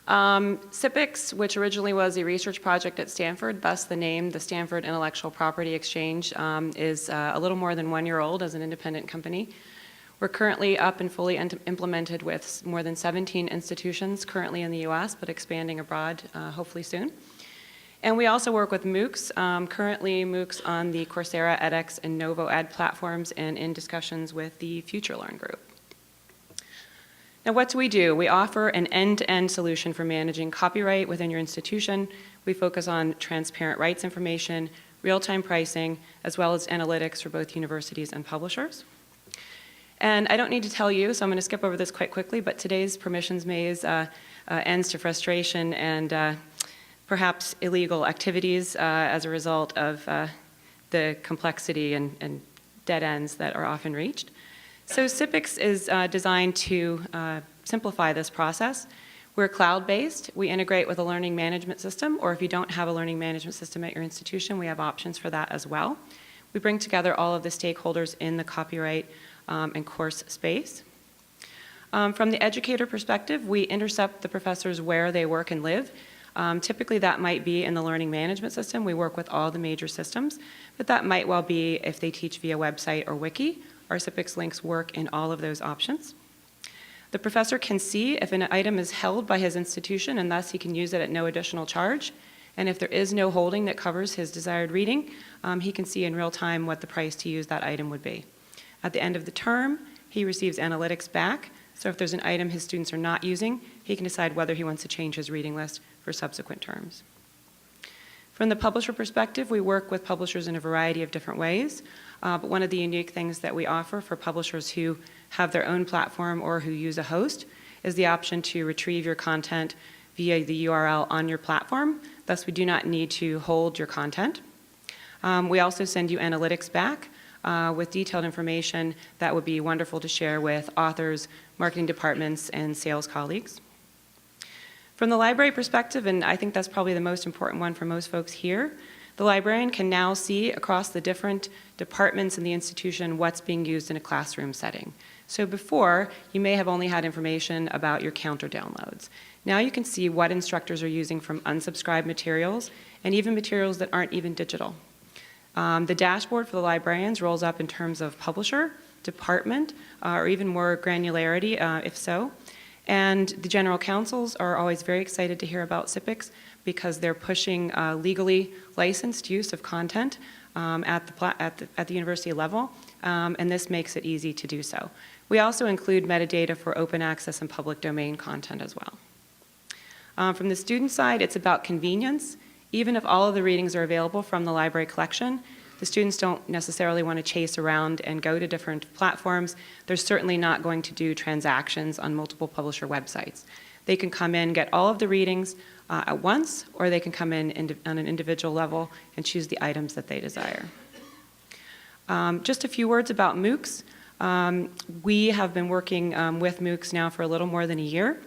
SIPX, which originally was a research project at Stanford, thus the name, the Stanford Intellectual Property Exchange, is a little more than 1 year old as an independent company. We're currently up and fully implemented with more than 17 institutions currently in the US, but expanding abroad hopefully soon. And we also work with MOOCs, currently MOOCs on the Coursera, edX, and NovoEd platforms, and in discussions with the FutureLearn group. Now what do? We offer an end-to-end solution for managing copyright within your institution. We focus on transparent rights information, real-time pricing, as well as analytics for both universities and publishers. And I don't need to tell you, so I'm going to skip over this quite quickly, but today's permissions maze ends to frustration and perhaps illegal activities as a result of the complexity and dead ends that are often reached. So SIPX is designed to simplify this process. We're cloud-based. We integrate with a learning management system, or if you don't have a learning management system at your institution, we have options for that as well. We bring together all of the stakeholders in the copyright and course space. From the educator perspective, we intercept the professors where they work and live. Typically that might be in the learning management system. We work with all the major systems, but that might well be if they teach via website or wiki. Our SIPX links work in all of those options. The professor can see if an item is held by his institution, and thus he can use it at no additional charge. And if there is no holding that covers his desired reading, he can see in real time what the price to use that item would be. At the end of the term, he receives analytics back, so if there's an item his students are not using, he can decide whether he wants to change his reading list for subsequent terms. From the publisher perspective, we work with publishers in a variety of different ways, but one of the unique things that we offer for publishers who have their own platform or who use a host is the option to retrieve your content via the URL on your platform. Thus, we do not need to hold your content. We also send you analytics back with detailed information that would be wonderful to share with authors, marketing departments, and sales colleagues. From the library perspective, and I think that's probably the most important one for most folks here, the librarian can now see across the different departments in the institution what's being used in a classroom setting. So before, you may have only had information about your counter downloads. Now you can see what instructors are using from unsubscribed materials and even materials that aren't even digital. The dashboard for the librarians rolls up in terms of publisher, department, or even more granularity if so. And the general counsels are always very excited to hear about SIPX because they're pushing legally licensed use of content at the university level. and this makes it easy to do so. We also include metadata for open access and public domain content as well. From the student side, it's about convenience. Even if all of the readings are available from the library collection, the students don't necessarily want to chase around and go to different platforms. They're certainly not going to do transactions on multiple publisher websites. They can come in, get all of the readings at once, or they can come in on an individual level and choose the items that they desire. Just a few words about MOOCs. We have been working with MOOCs now for a little more than a year.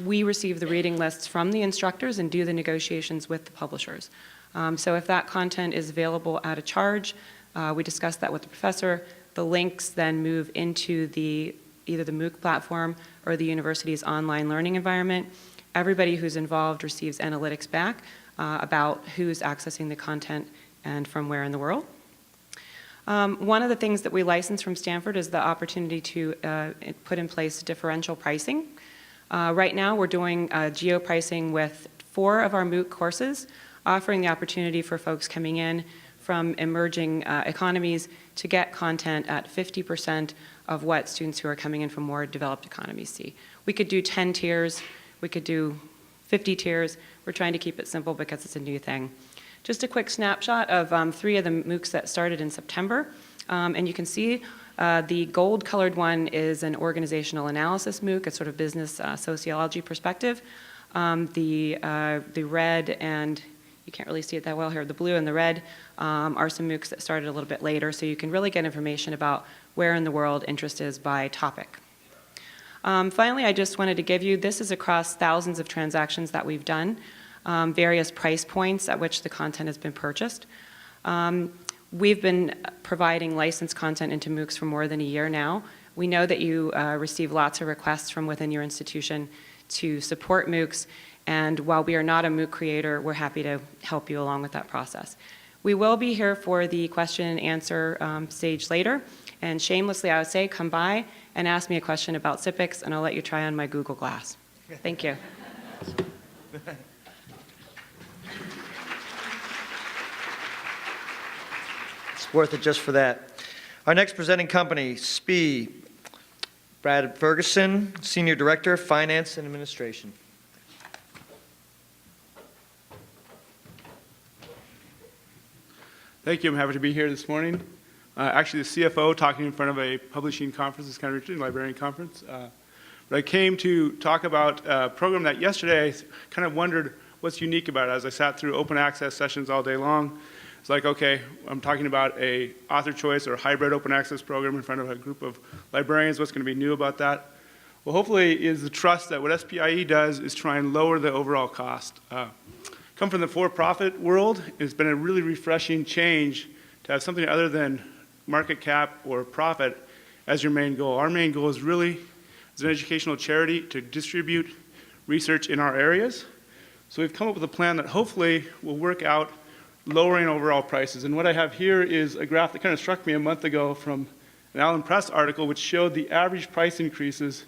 We receive the reading lists from the instructors and do the negotiations with the publishers. So if that content is available at a charge, we discuss that with the professor. The links then move into either the MOOC platform or the university's online learning environment. Everybody who's involved receives analytics back about who's accessing the content and from where in the world. One of the things that we license from Stanford is the opportunity to put in place differential pricing. Right now we're doing geo-pricing with 4 of our MOOC courses, offering the opportunity for folks coming in from emerging economies to get content at 50% of what students who are coming in from more developed economies see. We could do 10 tiers, we could do 50 tiers. We're trying to keep it simple because it's a new thing. Just a quick snapshot of 3 of the MOOCs that started in September. And you can see the gold-colored one is an organizational analysis MOOC, a sort of business sociology perspective. The red and you can't really see it that well here. The blue and the red are some MOOCs that started a little bit later, so you can really get information about where in the world interest is by topic. Finally, I just wanted to give you, this is across thousands of transactions that we've done, various price points at which the content has been purchased. We've been providing licensed content into MOOCs for more than a year now. We know that you receive lots of requests from within your institution to support MOOCs, and while we are not a MOOC creator, we're happy to help you along with that process. We will be here for the question and answer stage later, and shamelessly I would say come by and ask me a question about SIPX, and I'll let you try on my Google Glass. Thank you. It's worth it just for that. Our next presenting company, SPIE. Brad Ferguson, Senior Director, Finance and Administration. Thank you. I'm happy to be here this morning. Actually, the CFO talking in front of a publishing conference, this kind of interesting librarian conference. But I came to talk about a program that yesterday I kind of wondered what's unique about it. As I sat through open access sessions all day long, it's like, okay, I'm talking about a author choice or hybrid open access program in front of a group of librarians. What's going to be new about that? Well, hopefully is the trust that what SPIE does is try and lower the overall cost. Come from the for-profit world, it's been a really refreshing change to have something other than market cap or profit as your main goal. Our main goal is really, as an educational charity, to distribute research in our areas. So we've come up with a plan that hopefully will work out lowering overall prices. And what I have here is a graph that kind of struck me a month ago from an Allen Press article which showed the average price increases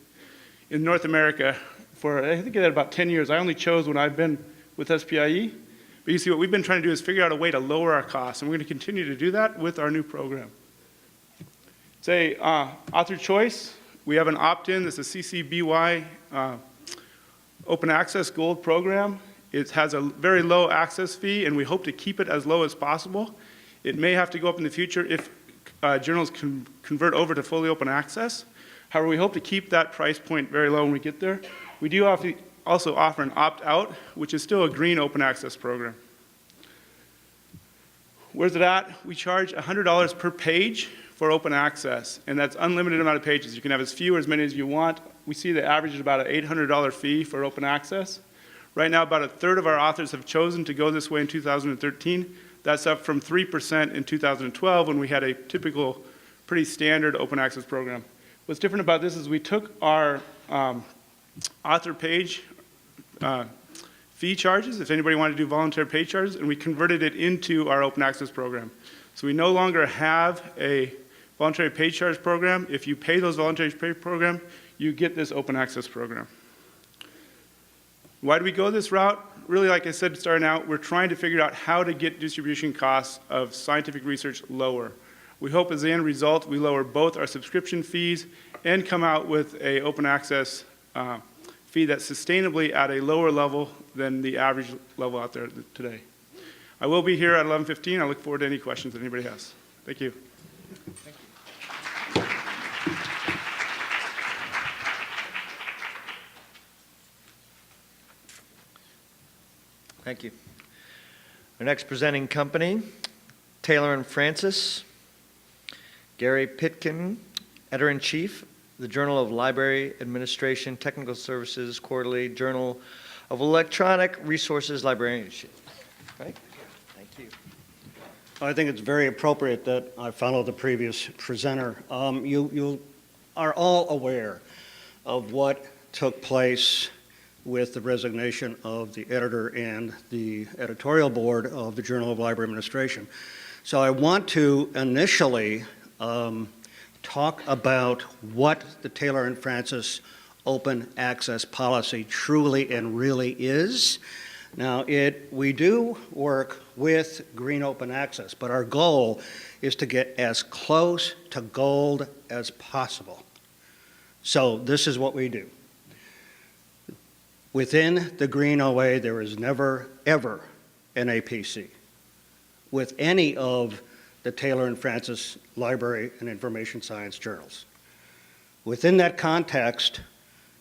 in North America for, I think, about 10 years. I only chose when I've been with SPIE. But you see, what we've been trying to do is figure out a way to lower our costs, and we're going to continue to do that with our new program. Say, author choice, we have an opt-in. This is a CCBY open access gold program. It has a very low access fee, and we hope to keep it as low as possible. It may have to go up in the future if journals can convert over to fully open access. However, we hope to keep that price point very low when we get there. We do also offer an opt-out, which is still a green open access program. Where's it at? We charge $100 per page for open access, and that's unlimited amount of pages. You can have as few or as many as you want. We see the average is about an $800 fee for open access. Right now, about a third of our authors have chosen to go this way in 2013. That's up from 3% in 2012 when we had a typical, pretty standard open access program. What's different about this is we took our author page fee charges, if anybody wanted to do voluntary page charges, and we converted it into our open access program. So we no longer have a voluntary page charge program. If you pay those voluntary page program, you get this open access program. Why do we go this route? Really, like I said, starting out, we're trying to figure out how to get distribution costs of scientific research lower. We hope as the end result, we lower both our subscription fees and come out with a open access fee that's sustainably at a lower level than the average level out there today. I will be here at 11:15. I look forward to any questions that anybody has. Thank you. Thank you. Our next presenting company, Taylor and Francis. Gary Pitkin, Editor-in-Chief, the Journal of Library Administration, Technical Services, Quarterly Journal of Electronic Resources Librarianship. Right? Thank you. I think it's very appropriate that I follow the previous presenter. You are all aware of what took place with the resignation of the editor and the editorial board of the Journal of Library Administration. So I want to initially talk about what the Taylor and Francis open access policy truly and really is. Now, we do work with green open access, but our goal is to get as close to gold as possible. So this is what we do. Within the green OA, there is never, ever an APC with any of the Taylor and Francis Library and Information Science journals. Within that context,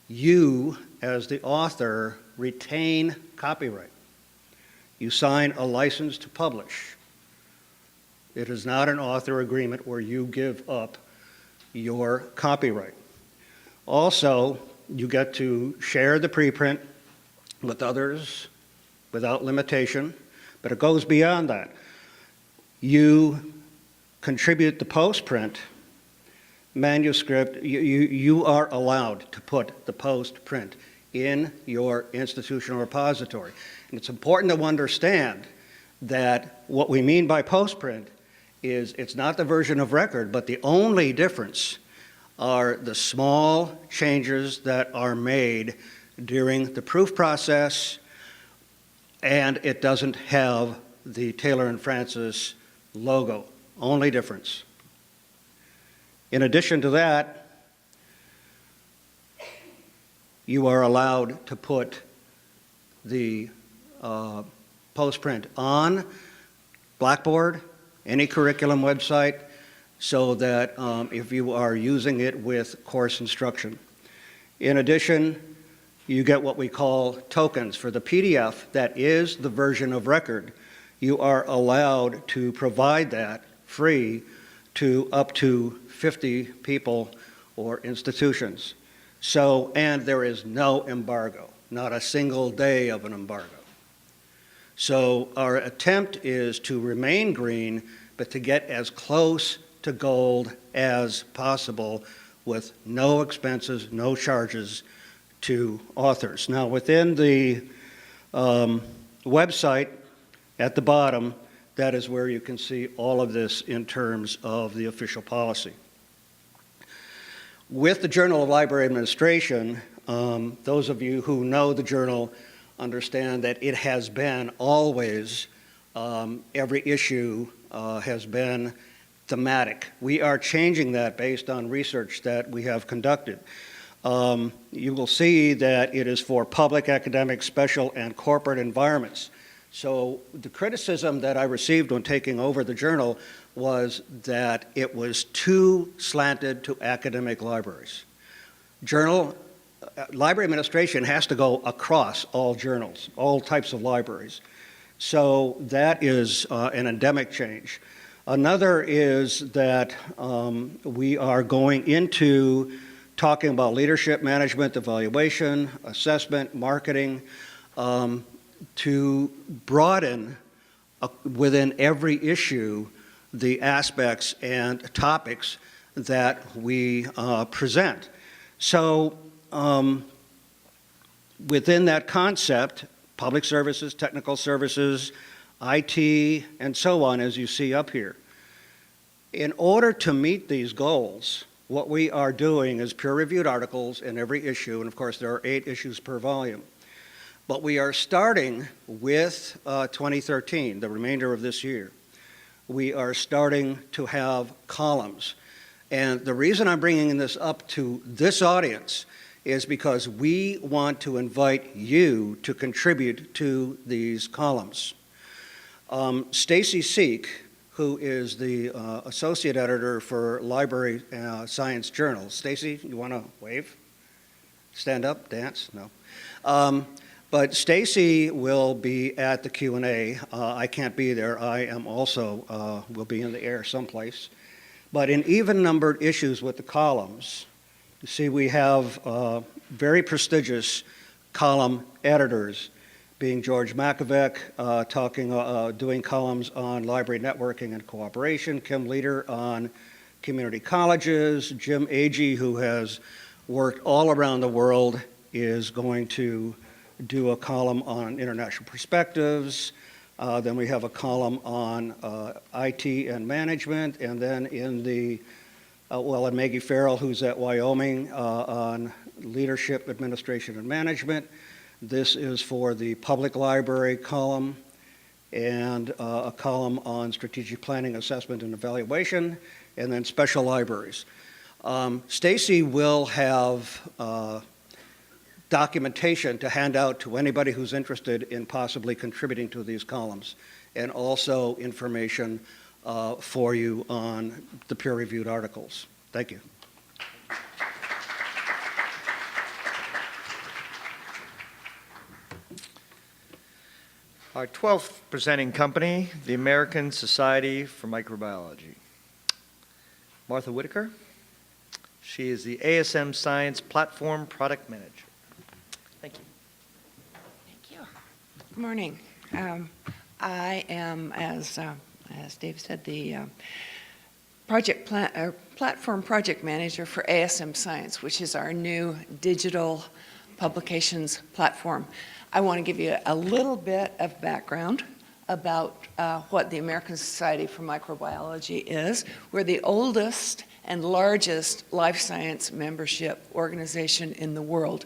you, as the author, retain copyright. You sign a license to publish. It is not an author agreement where you give up your copyright. Also, you get to share the preprint with others without limitation, but it goes beyond that. You contribute the postprint manuscript. You are allowed to put the postprint in your institutional repository. And it's important to understand that what we mean by postprint is it's not the version of record, but the only difference are the small changes that are made during the proof process, and it doesn't have the Taylor and Francis logo. Only difference. In addition to that, you are allowed to put the postprint on Blackboard, any curriculum website, so that if you are using it with course instruction. In addition, you get what we call tokens. For the PDF that is the version of record, you are allowed to provide that free to up to 50 people or institutions. So, and there is no embargo, not a single day of an embargo. So our attempt is to remain green, but to get as close to gold as possible with no expenses, no charges to authors. Now, within the website at the bottom, that is where you can see all of this in terms of the official policy. With the Journal of Library Administration, those of you who know the journal understand that it has been always, every issue has been thematic. We are changing that based on research that we have conducted. You will see that it is for public, academic, special, and corporate environments. So the criticism that I received when taking over the journal was that it was too slanted to academic libraries. Library administration has to go across all journals, all types of libraries. So that is an endemic change. Another is that we are going into talking about leadership, management, evaluation, assessment, marketing, to broaden within every issue the aspects and topics that we present. So within that concept, public services, technical services, IT, and so on, as you see up here. In order to meet these goals, what we are doing is peer-reviewed articles in every issue, and of course there are 8 issues per volume. But we are starting with 2013, the remainder of this year, we are starting to have columns. And the reason I'm bringing this up to this audience is because we want to invite you to contribute to these columns. Stacy Seek, who is the associate editor for Library Science Journal. Stacy, you want to wave? Stand up, dance? No. But Stacy will be at the Q&A. I can't be there. I am also, will be in the air someplace. But in even-numbered issues with the columns, you see we have very prestigious column editors, being George Makovec, doing columns on library networking and cooperation, Kim Leader on community colleges, Jim Agee, who has worked all around the world, is going to do a column on international perspectives. Then we have a column on IT and management, and then in the, and Maggie Farrell, who's at Wyoming, on leadership, administration, and management. This is for the public library column, and a column on strategic planning, assessment, and evaluation, and then special libraries. Stacy will have documentation to hand out to anybody who's interested in possibly contributing to these columns, and also information for you on the peer-reviewed articles. Thank you. Our 12th presenting company, the American Society for Microbiology. Martha Whitaker. She is the ASM Science Platform Product Manager. Thank you. Thank you. Good morning. I am, as Dave said, the Platform Project Manager for ASM Science, which is our new digital publications platform. I want to give you a little bit of background about what the American Society for Microbiology is. We're the oldest and largest life science membership organization in the world.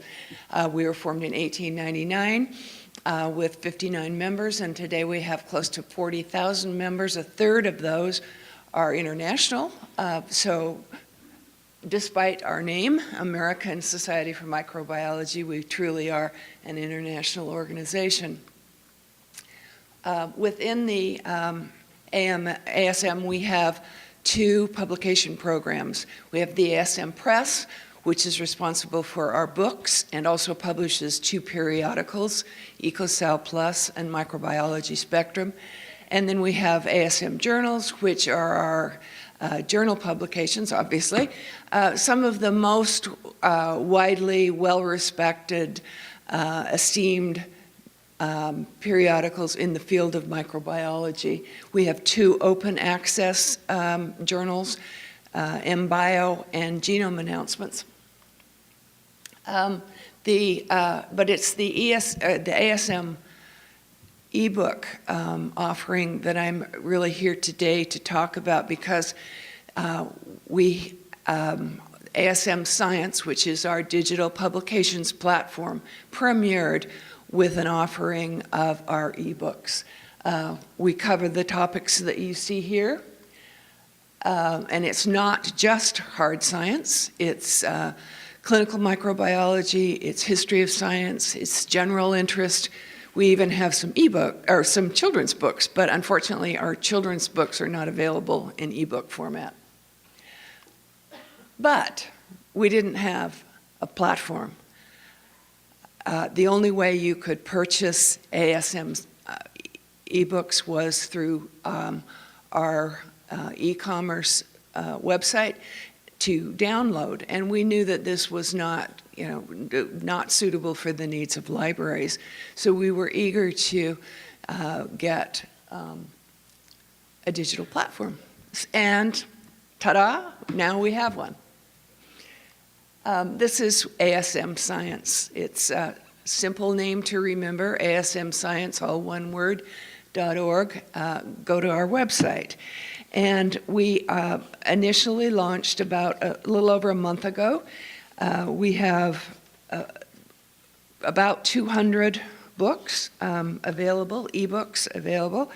We were formed in 1899 with 59 members, and today we have close to 40,000 members. A third of those are international. So despite our name, American Society for Microbiology, we truly are an international organization. Within the ASM, we have two publication programs. We have the ASM Press, which is responsible for our books and also publishes two periodicals, EcoCell Plus and Microbiology Spectrum. And then we have ASM Journals, which are our journal publications, obviously. Some of the most widely well-respected, esteemed periodicals in the field of microbiology. We have two open access journals, MBio and Genome Announcements. But it's the ASM ebook offering that I'm really here today to talk about, because ASM Science, which is our digital publications platform, premiered with an offering of our ebooks. We cover the topics that you see here, and it's not just hard science. It's clinical microbiology, it's history of science, it's general interest. We even have some some children's books, but unfortunately our children's books are not available in ebook format. But we didn't have a platform. The only way you could purchase ASM's ebooks was through our e-commerce website to download, and we knew that this was not suitable for the needs of libraries. So we were eager to get a digital platform. And ta-da, now we have one. This is ASM Science. It's a simple name to remember, ASM Science, all one word, .org. Go to our website. And we initially launched about a little over a month ago. We have about 200 books available, ebooks available.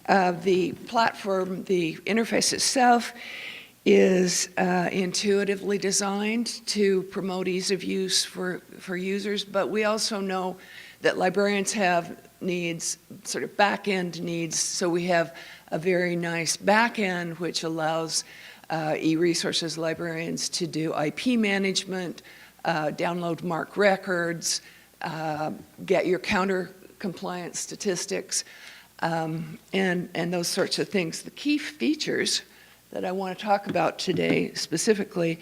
The platform, the interface itself, is intuitively designed to promote ease of use for users, but we also know that librarians have needs, sort of back-end needs, so we have a very nice back-end which allows e-resources librarians to do IP management, download MARC records, get your counter compliance statistics, and those sorts of things. The key features that I want to talk about today specifically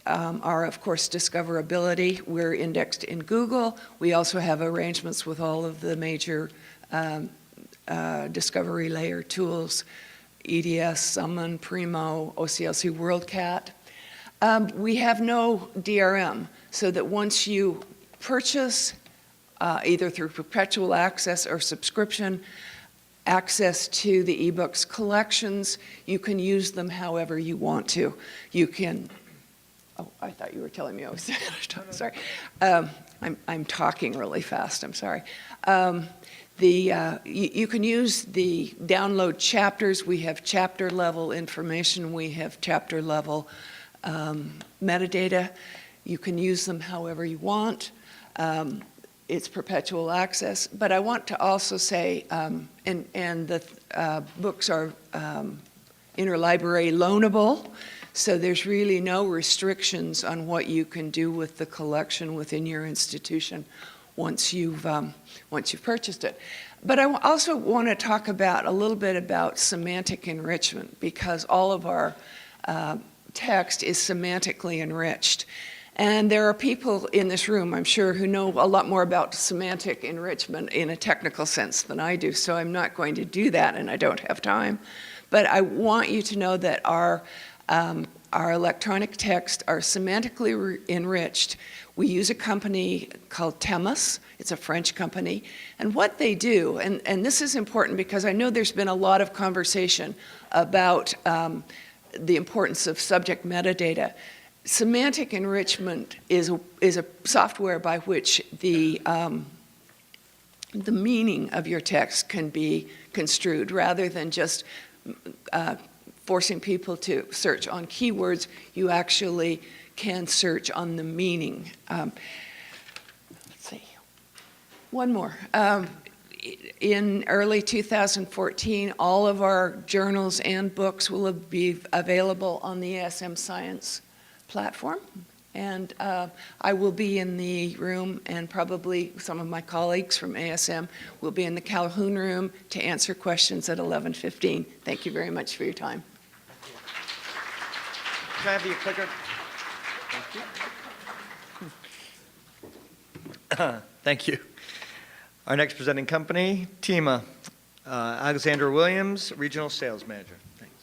are, of course, discoverability. We're indexed in Google. We also have arrangements with all of the major discovery layer tools, EDS, Summon, Primo, OCLC, WorldCat. We have no DRM, so that once you purchase, either through perpetual access or subscription, access to the eBooks collections, you can use them however you want to. You can, oh, I thought you were telling me I was sorry. I'm talking really fast, I'm sorry. You can use the download chapters. We have chapter level information. We have chapter level metadata. You can use them however you want. It's perpetual access. But I want to also say, and the books are interlibrary loanable, so there's really no restrictions on what you can do with the collection within your institution once you've purchased it. But I also want to talk about a little bit about semantic enrichment, because all of our text is semantically enriched. And there are people in this room, I'm sure, who know a lot more about semantic enrichment in a technical sense than I do, so I'm not going to do that, and I don't have time. But I want you to know that our electronic texts are semantically enriched. We use a company called Thieme. It's a French company. And what they do, and this is important because I know there's been a lot of conversation about the importance of subject metadata. Semantic enrichment is a software by which the meaning of your text can be construed rather than just forcing people to search on keywords. You actually can search on the meaning. Let's see. One more. In early 2014, all of our journals and books will be available on the ASM Science platform, and I will be in the room, and probably some of my colleagues from ASM will be in the Calhoun room to answer questions at 11:15. Thank you very much for your time. Can I have your clicker? Thank you. Thank you. Our next presenting company, Thieme. Alexandra Williams, Regional Sales Manager. Thanks.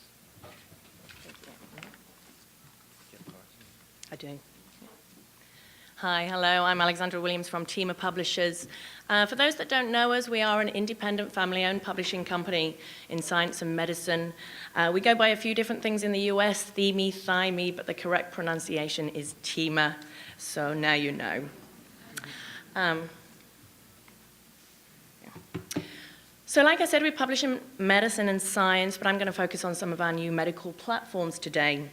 I do. Hi, hello, I'm Alexandra Williams from Thieme Publishers. For those that don't know us, we are an independent family-owned publishing company in science and medicine. We go by a few different things in the US, Thieme, Thieme, but the correct pronunciation is Thieme, so now you know. So like I said, we publish in medicine and science, but I'm going to focus on some of our new medical platforms today.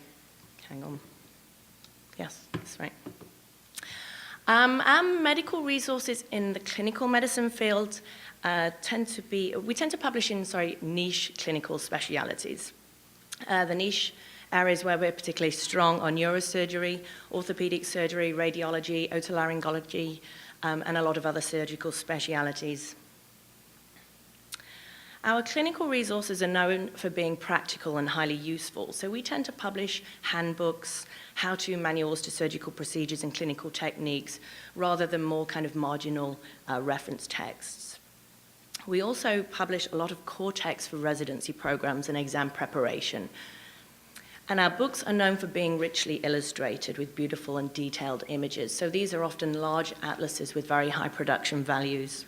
Hang on. Yes, that's right. Our medical resources in the clinical medicine field tend to publish in, niche clinical specialities. The niche areas where we're particularly strong are neurosurgery, orthopedic surgery, radiology, otolaryngology, and a lot of other surgical specialities. Our clinical resources are known for being practical and highly useful, so we tend to publish handbooks, how-to manuals to surgical procedures and clinical techniques, rather than more kind of marginal reference texts. We also publish a lot of core texts for residency programs and exam preparation. And our books are known for being richly illustrated with beautiful and detailed images, so these are often large atlases with very high production values.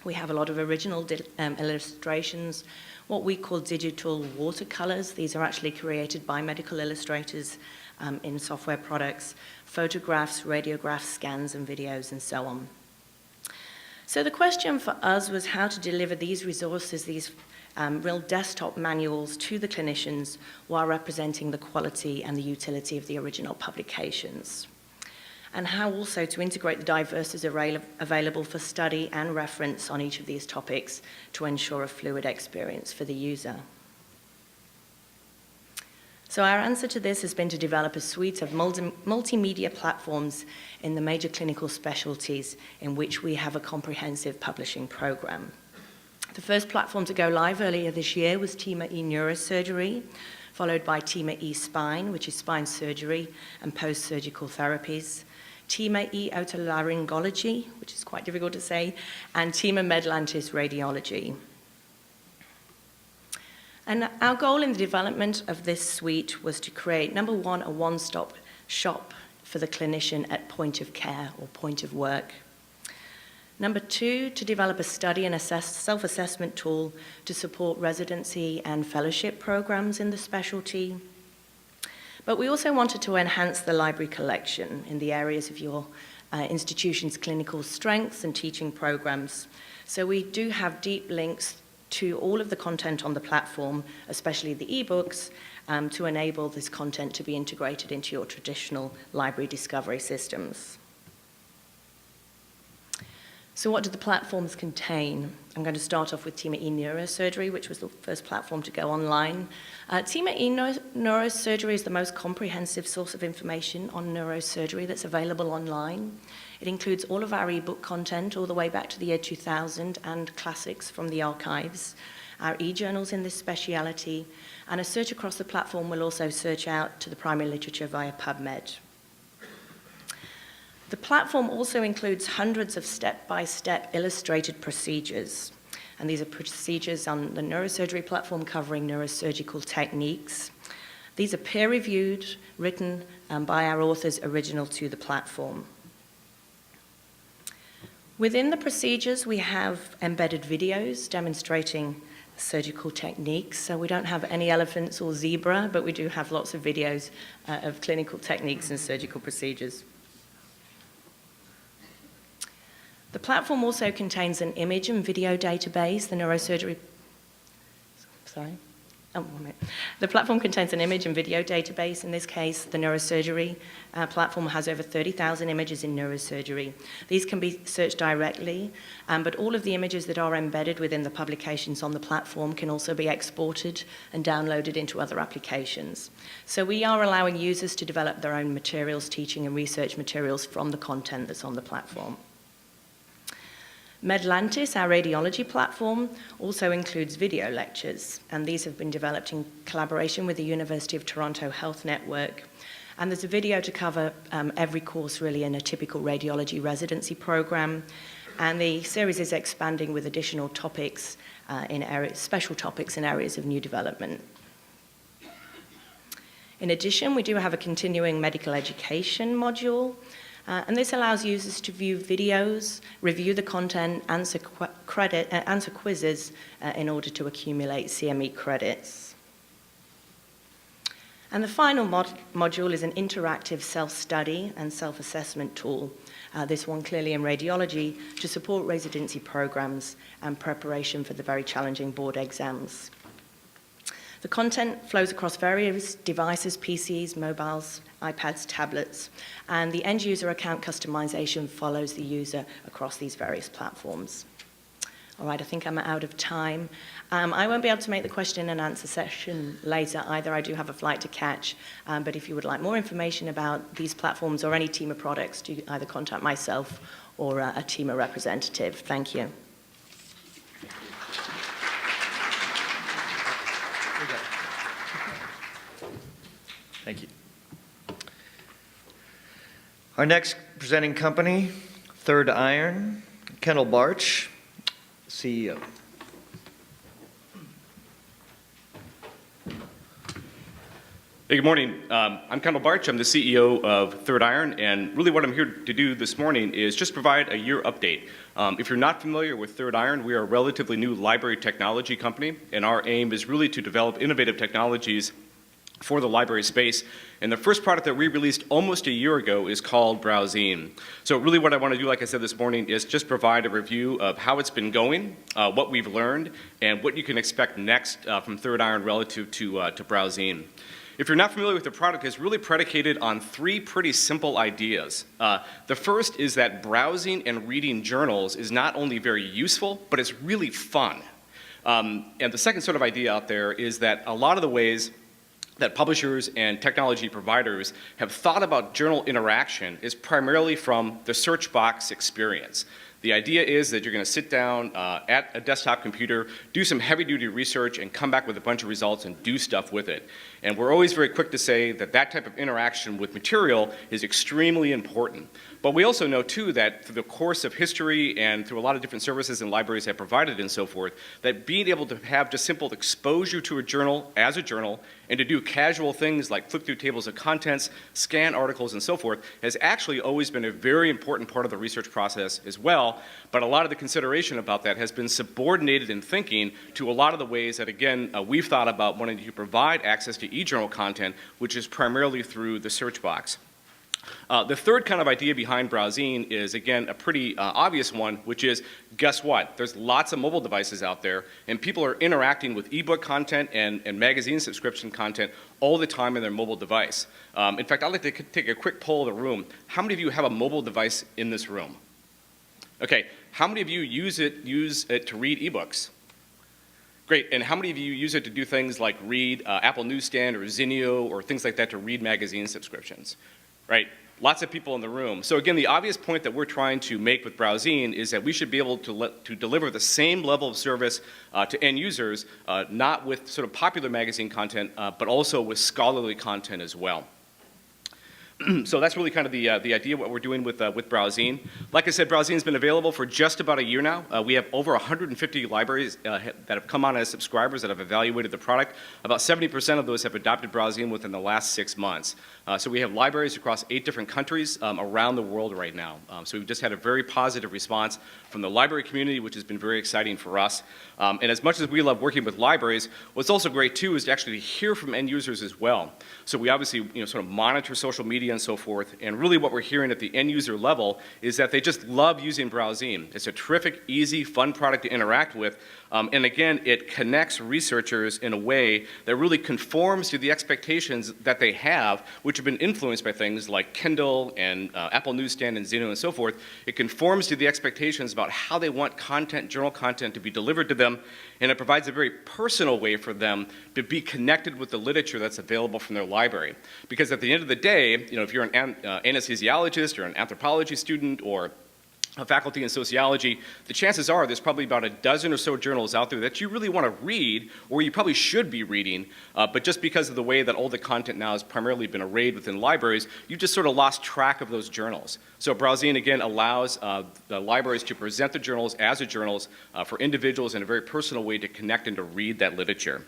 We have a lot of original illustrations, what we call digital watercolors. These are actually created by medical illustrators in software products, photographs, radiographs, scans, and videos, and so on. So the question for us was how to deliver these resources, these real desktop manuals to the clinicians while representing the quality and the utility of the original publications. And how also to integrate the diverse available for study and reference on each of these topics to ensure a fluid experience for the user. So our answer to this has been to develop a suite of multimedia platforms in the major clinical specialties in which we have a comprehensive publishing program. The first platform to go live earlier this year was Thieme Neurosurgery, followed by Thieme Spine, which is spine surgery and post-surgical therapies, Thieme Otolaryngology, which is quite difficult to say, and Thieme Medlantis Radiology. And our goal in the development of this suite was to create, number one, a one-stop shop for the clinician at point of care or point of work. Number two, to develop a study and self-assessment tool to support residency and fellowship programs in the specialty. But we also wanted to enhance the library collection in the areas of your institution's clinical strengths and teaching programs. So we do have deep links to all of the content on the platform, especially the ebooks, to enable this content to be integrated into your traditional library discovery systems. So what do the platforms contain? I'm going to start off with Thieme Neurosurgery, which was the first platform to go online. Thieme Neurosurgery is the most comprehensive source of information on neurosurgery that's available online. It includes all of our ebook content all the way back to the year 2000 and classics from the archives, our e-journals in this speciality, and a search across the platform will also search out to the primary literature via PubMed. The platform also includes hundreds of step-by-step illustrated procedures. And these are procedures on the neurosurgery platform covering neurosurgical techniques. These are peer-reviewed, written by our authors original to the platform. Within the procedures, we have embedded videos demonstrating surgical techniques. So we don't have any elephants or zebra, but we do have lots of videos of clinical techniques and surgical procedures. The platform also contains an image and video database, the neurosurgery, The platform contains an image and video database. In this case, the neurosurgery platform has over 30,000 images in neurosurgery. These can be searched directly, but all of the images that are embedded within the publications on the platform can also be exported and downloaded into other applications. So we are allowing users to develop their own materials, teaching and research materials from the content that's on the platform. Medlantis, our radiology platform, also includes video lectures, and these have been developed in collaboration with the University of Toronto Health Network. And there's a video to cover every course really in a typical radiology residency program, and the series is expanding with additional topics, special topics in areas of new development. In addition, we do have a continuing medical education module, and this allows users to view videos, review the content, answer quizzes in order to accumulate CME credits. And the final module is an interactive self-study and self-assessment tool, this one clearly in radiology, to support residency programs and preparation for the very challenging board exams. The content flows across various devices, PCs, mobiles, iPads, tablets, and the end user account customization follows the user across these various platforms. All right, I think I'm out of time. I won't be able to make the question and answer session later either. I do have a flight to catch, but if you would like more information about these platforms or any Thieme products, do either contact myself or a Thieme representative. Thank you. Thank you. Our next presenting company, Third Iron, Kendall Barch, CEO. Hey, good morning. I'm Kendall Barch. I'm the CEO of Third Iron, and really what I'm here to do this morning is just provide a year update. If you're not familiar with Third Iron, we are a relatively new library technology company, and our aim is really to develop innovative technologies for the library space. And the first product that we released almost a year ago is called Browsine. So really what I want to do, like I said this morning, is just provide a review of how it's been going, what we've learned, and what you can expect next from Third Iron relative to Browsine. If you're not familiar with the product, it's really predicated on three pretty simple ideas. The first is that browsing and reading journals is not only very useful, but it's really fun. And the second sort of idea out there is that a lot of the ways that publishers and technology providers have thought about journal interaction is primarily from the search box experience. The idea is that you're going to sit down at a desktop computer, do some heavy-duty research, and come back with a bunch of results and do stuff with it. And we're always very quick to say that that type of interaction with material is extremely important. But we also know, too, that through the course of history and through a lot of different services and libraries have provided and so forth, that being able to have just simple exposure to a journal as a journal and to do casual things like flip through tables of contents, scan articles, and so forth has actually always been a very important part of the research process as well. But a lot of the consideration about that has been subordinated in thinking to a lot of the ways that, again, we've thought about wanting to provide access to e-journal content, which is primarily through the search box. The third kind of idea behind Browsine is, again, a pretty obvious one, which is, guess what? There's lots of mobile devices out there, and people are interacting with ebook content and magazine subscription content all the time in their mobile device. In fact, I'd like to take a quick poll of the room. How many of you have a mobile device in this room? Okay, how many of you use it to read ebooks? Great, and how many of you use it to do things like read Apple Newsstand or Zinio or things like that to read magazine subscriptions? Right, lots of people in the room. So again, the obvious point that we're trying to make with Browsine is that we should be able to deliver the same level of service to end users, not with sort of popular magazine content, but also with scholarly content as well. So that's really kind of the idea what we're doing with Browsine. Like I said, Browsine's been available for just about a year now. We have over 150 libraries that have come on as subscribers that have evaluated the product. About 70% of those have adopted Browsine within the last 6 months. So we have libraries across 8 different countries around the world right now. So we've just had a very positive response from the library community, which has been very exciting for us. And as much as we love working with libraries, what's also great too is to actually hear from end users as well. So we obviously sort of monitor social media and so forth, and really what we're hearing at the end user level is that they just love using Browsine. It's a terrific, easy, fun product to interact with, and again, it connects researchers in a way that really conforms to the expectations that they have, which have been influenced by things like Kindle and Apple Newsstand and Zinio and so forth. It conforms to the expectations about how they want content, journal content, to be delivered to them, and it provides a very personal way for them to be connected with the literature that's available from their library. Because at the end of the day, if you're an anesthesiologist or an anthropology student or a faculty in sociology, the chances are there's probably about a dozen or so journals out there that you really want to read, or you probably should be reading, but just because of the way that all the content now has primarily been arrayed within libraries, you just sort of lost track of those journals. So Browsine, again, allows the libraries to present the journals as journals for individuals in a very personal way to connect and to read that literature.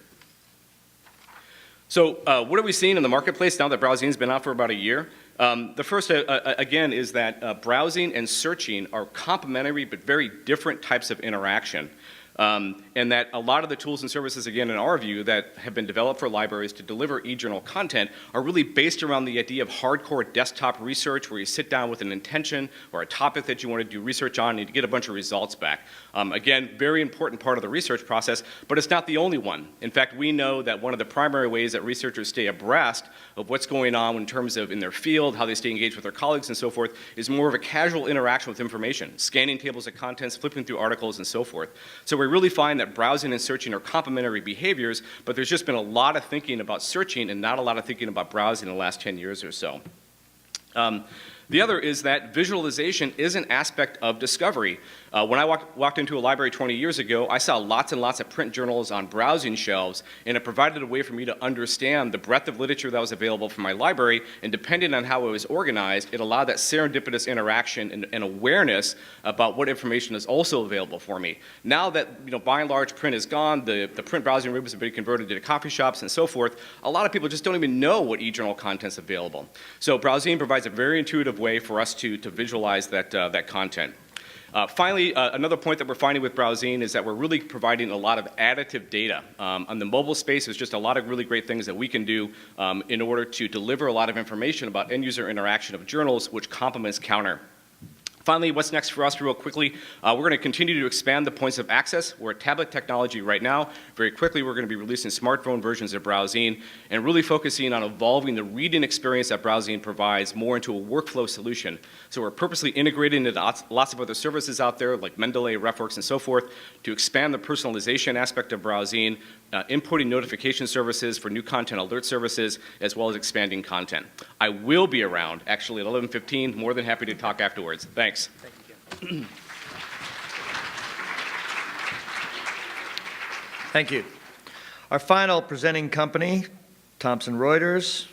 So what are we seeing in the marketplace now that Browsine's been out for about a year? The first, again, is that browsing and searching are complementary but very different types of interaction. And that a lot of the tools and services, again, in our view, that have been developed for libraries to deliver e-journal content are really based around the idea of hardcore desktop research where you sit down with an intention or a topic that you want to do research on and you get a bunch of results back. Again, very important part of the research process, but it's not the only one. In fact, we know that one of the primary ways that researchers stay abreast of what's going on in terms of in their field, how they stay engaged with their colleagues and so forth, is more of a casual interaction with information, scanning tables of contents, flipping through articles and so forth. So we really find that browsing and searching are complementary behaviors, but there's just been a lot of thinking about searching and not a lot of thinking about browsing in the last 10 years or so. The other is that visualization is an aspect of discovery. When I walked into a library 20 years ago, I saw lots and lots of print journals on browsing shelves, and it provided a way for me to understand the breadth of literature that was available from my library, and depending on how it was organized, it allowed that serendipitous interaction and awareness about what information is also available for me. Now that, by and large, print is gone, the print browsing rooms have been converted into coffee shops and so forth, a lot of people just don't even know what e-journal content's available. So Browsine provides a very intuitive way for us to visualize that content. Finally, another point that we're finding with Browsine is that we're really providing a lot of additive data. On the mobile space, there's just a lot of really great things that we can do in order to deliver a lot of information about end-user interaction of journals, which complements Counter. Finally, what's next for us real quickly? We're going to continue to expand the points of access. We're at tablet technology right now. Very quickly, we're going to be releasing smartphone versions of Browsine and really focusing on evolving the reading experience that Browsine provides more into a workflow solution. So we're purposely integrating into lots of other services out there like Mendeley, RefWorks, and so forth to expand the personalization aspect of Browsine, inputting notification services for new content alert services, as well as expanding content. I will be around, actually, at 11:15. More than happy to talk afterwards. Thanks. Thank you, Ken. Thank you. Our final presenting company, Thomson Reuters,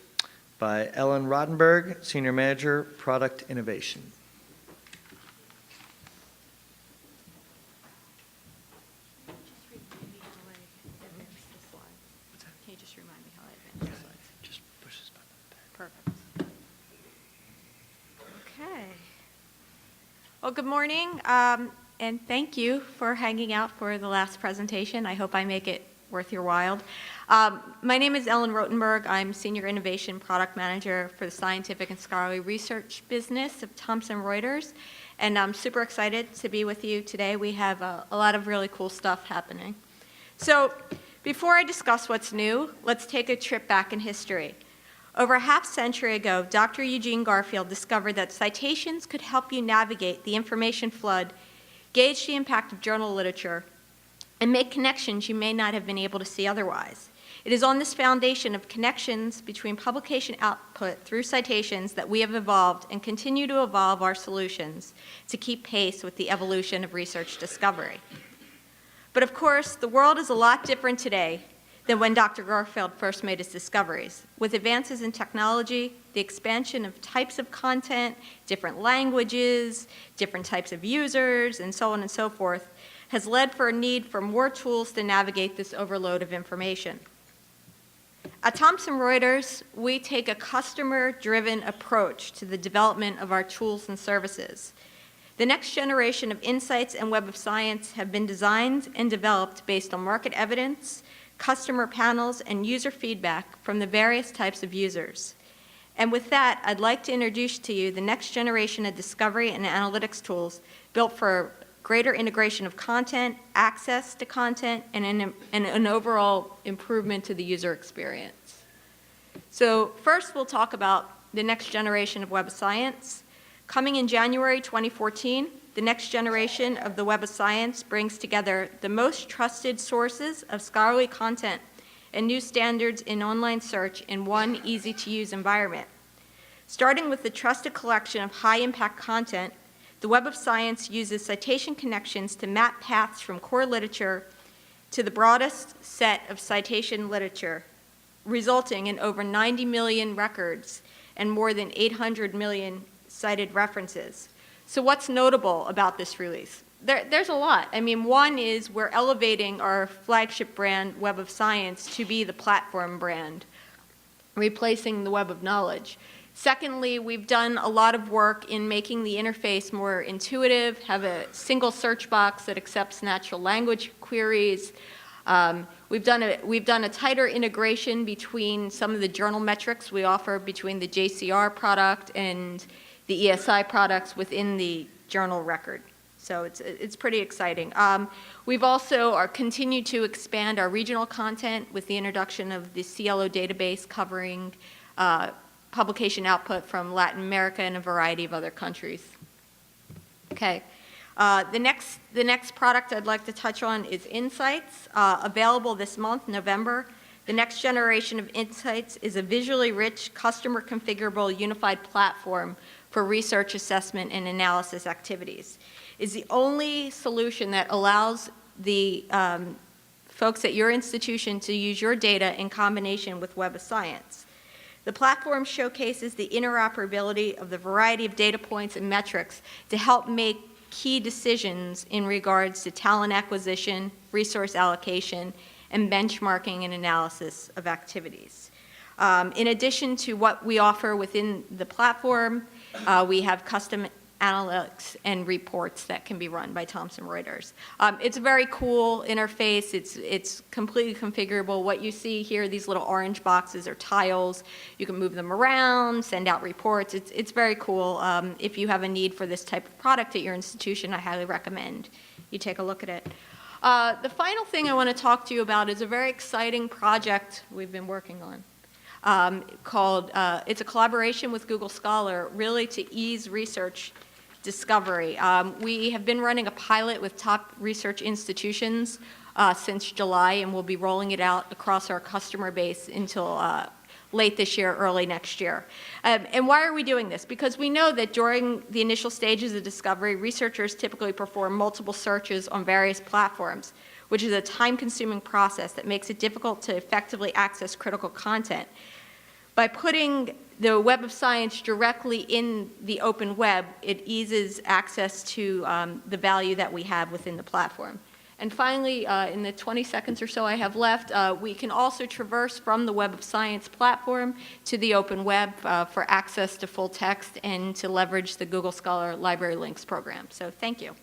by Ellen Rottenberg, Senior Manager, Product Innovation. Can you just remind me how I advance the slides? Just push this button. Perfect. Okay. Well, good morning, and thank you for hanging out for the last presentation. I hope I make it worth your while. My name is Ellen Rottenberg. I'm Senior Innovation Product Manager for the Scientific and Scholarly Research business of Thomson Reuters, and I'm super excited to be with you today. We have a lot of really cool stuff happening. So, before I discuss what's new, let's take a trip back in history. Over a half-century ago, Dr. Eugene Garfield discovered that citations could help you navigate the information flood, gauge the impact of journal literature, and make connections you may not have been able to see otherwise. It is on this foundation of connections between publication output through citations that we have evolved and continue to evolve our solutions to keep pace with the evolution of research discovery. But of course, the world is a lot different today than when Dr. Garfield first made his discoveries. With advances in technology, the expansion of types of content, different languages, different types of users, and so on and so forth, has led for a need for more tools to navigate this overload of information. At Thomson Reuters, we take a customer-driven approach to the development of our tools and services. The next generation of insights and Web of Science have been designed and developed based on market evidence, customer panels, and user feedback from the various types of users. And with that, I'd like to introduce to you the next generation of discovery and analytics tools built for greater integration of content, access to content, and an overall improvement to the user experience. So first, we'll talk about the next generation of Web of Science. Coming in January 2014, the next generation of the Web of Science brings together the most trusted sources of scholarly content and new standards in online search in one easy-to-use environment. Starting with the trusted collection of high-impact content, the Web of Science uses citation connections to map paths from core literature to the broadest set of citation literature, resulting in over 90 million records and more than 800 million cited references. So what's notable about this release? There's a lot. I mean, one is we're elevating our flagship brand, Web of Science, to be the platform brand, replacing the Web of Knowledge. Secondly, we've done a lot of work in making the interface more intuitive, have a single search box that accepts natural language queries. We've done a tighter integration between some of the journal metrics we offer between the JCR product and the ESI products within the journal record. So it's pretty exciting. We've also continued to expand our regional content with the introduction of the CLO database covering publication output from Latin America and a variety of other countries. Okay. The next product I'd like to touch on is Insights, available this month, November. The next generation of Insights is a visually rich, customer configurable, unified platform for research assessment and analysis activities. It's the only solution that allows the folks at your institution to use your data in combination with Web of Science. The platform showcases the interoperability of the variety of data points and metrics to help make key decisions in regards to talent acquisition, resource allocation, and benchmarking and analysis of activities. In addition to what we offer within the platform, we have custom analytics and reports that can be run by Thomson Reuters. It's a very cool interface. It's completely configurable. What you see here, these little orange boxes are tiles. You can move them around, send out reports. It's very cool. If you have a need for this type of product at your institution, I highly recommend you take a look at it. The final thing I want to talk to you about is a very exciting project we've been working on. It's a collaboration with Google Scholar, really to ease research discovery. We have been running a pilot with top research institutions since July, and we'll be rolling it out across our customer base until late this year, early next year. And why are we doing this? Because we know that during the initial stages of discovery, researchers typically perform multiple searches on various platforms, which is a time-consuming process that makes it difficult to effectively access critical content. By putting the Web of Science directly in the open web, it eases access to the value that we have within the platform. And finally, in the 20 seconds or so I have left, we can also traverse from the Web of Science platform to the open web for access to full text and to leverage the Google Scholar Library Links program. So thank you.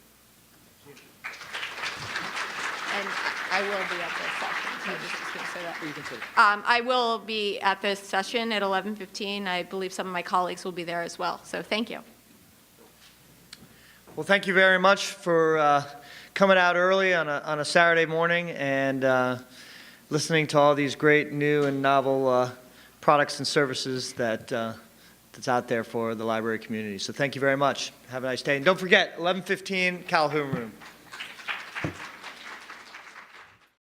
And I will be at this session. So I just going to say that. You can say that. I will be at this session at 11:15. I believe some of my colleagues will be there as well. So thank you. Well, thank you very much for coming out early on a Saturday morning and listening to all these great new and novel products and services that's out there for the library community. So thank you very much. Have a nice day. And don't forget, 11:15, Calhoun Room.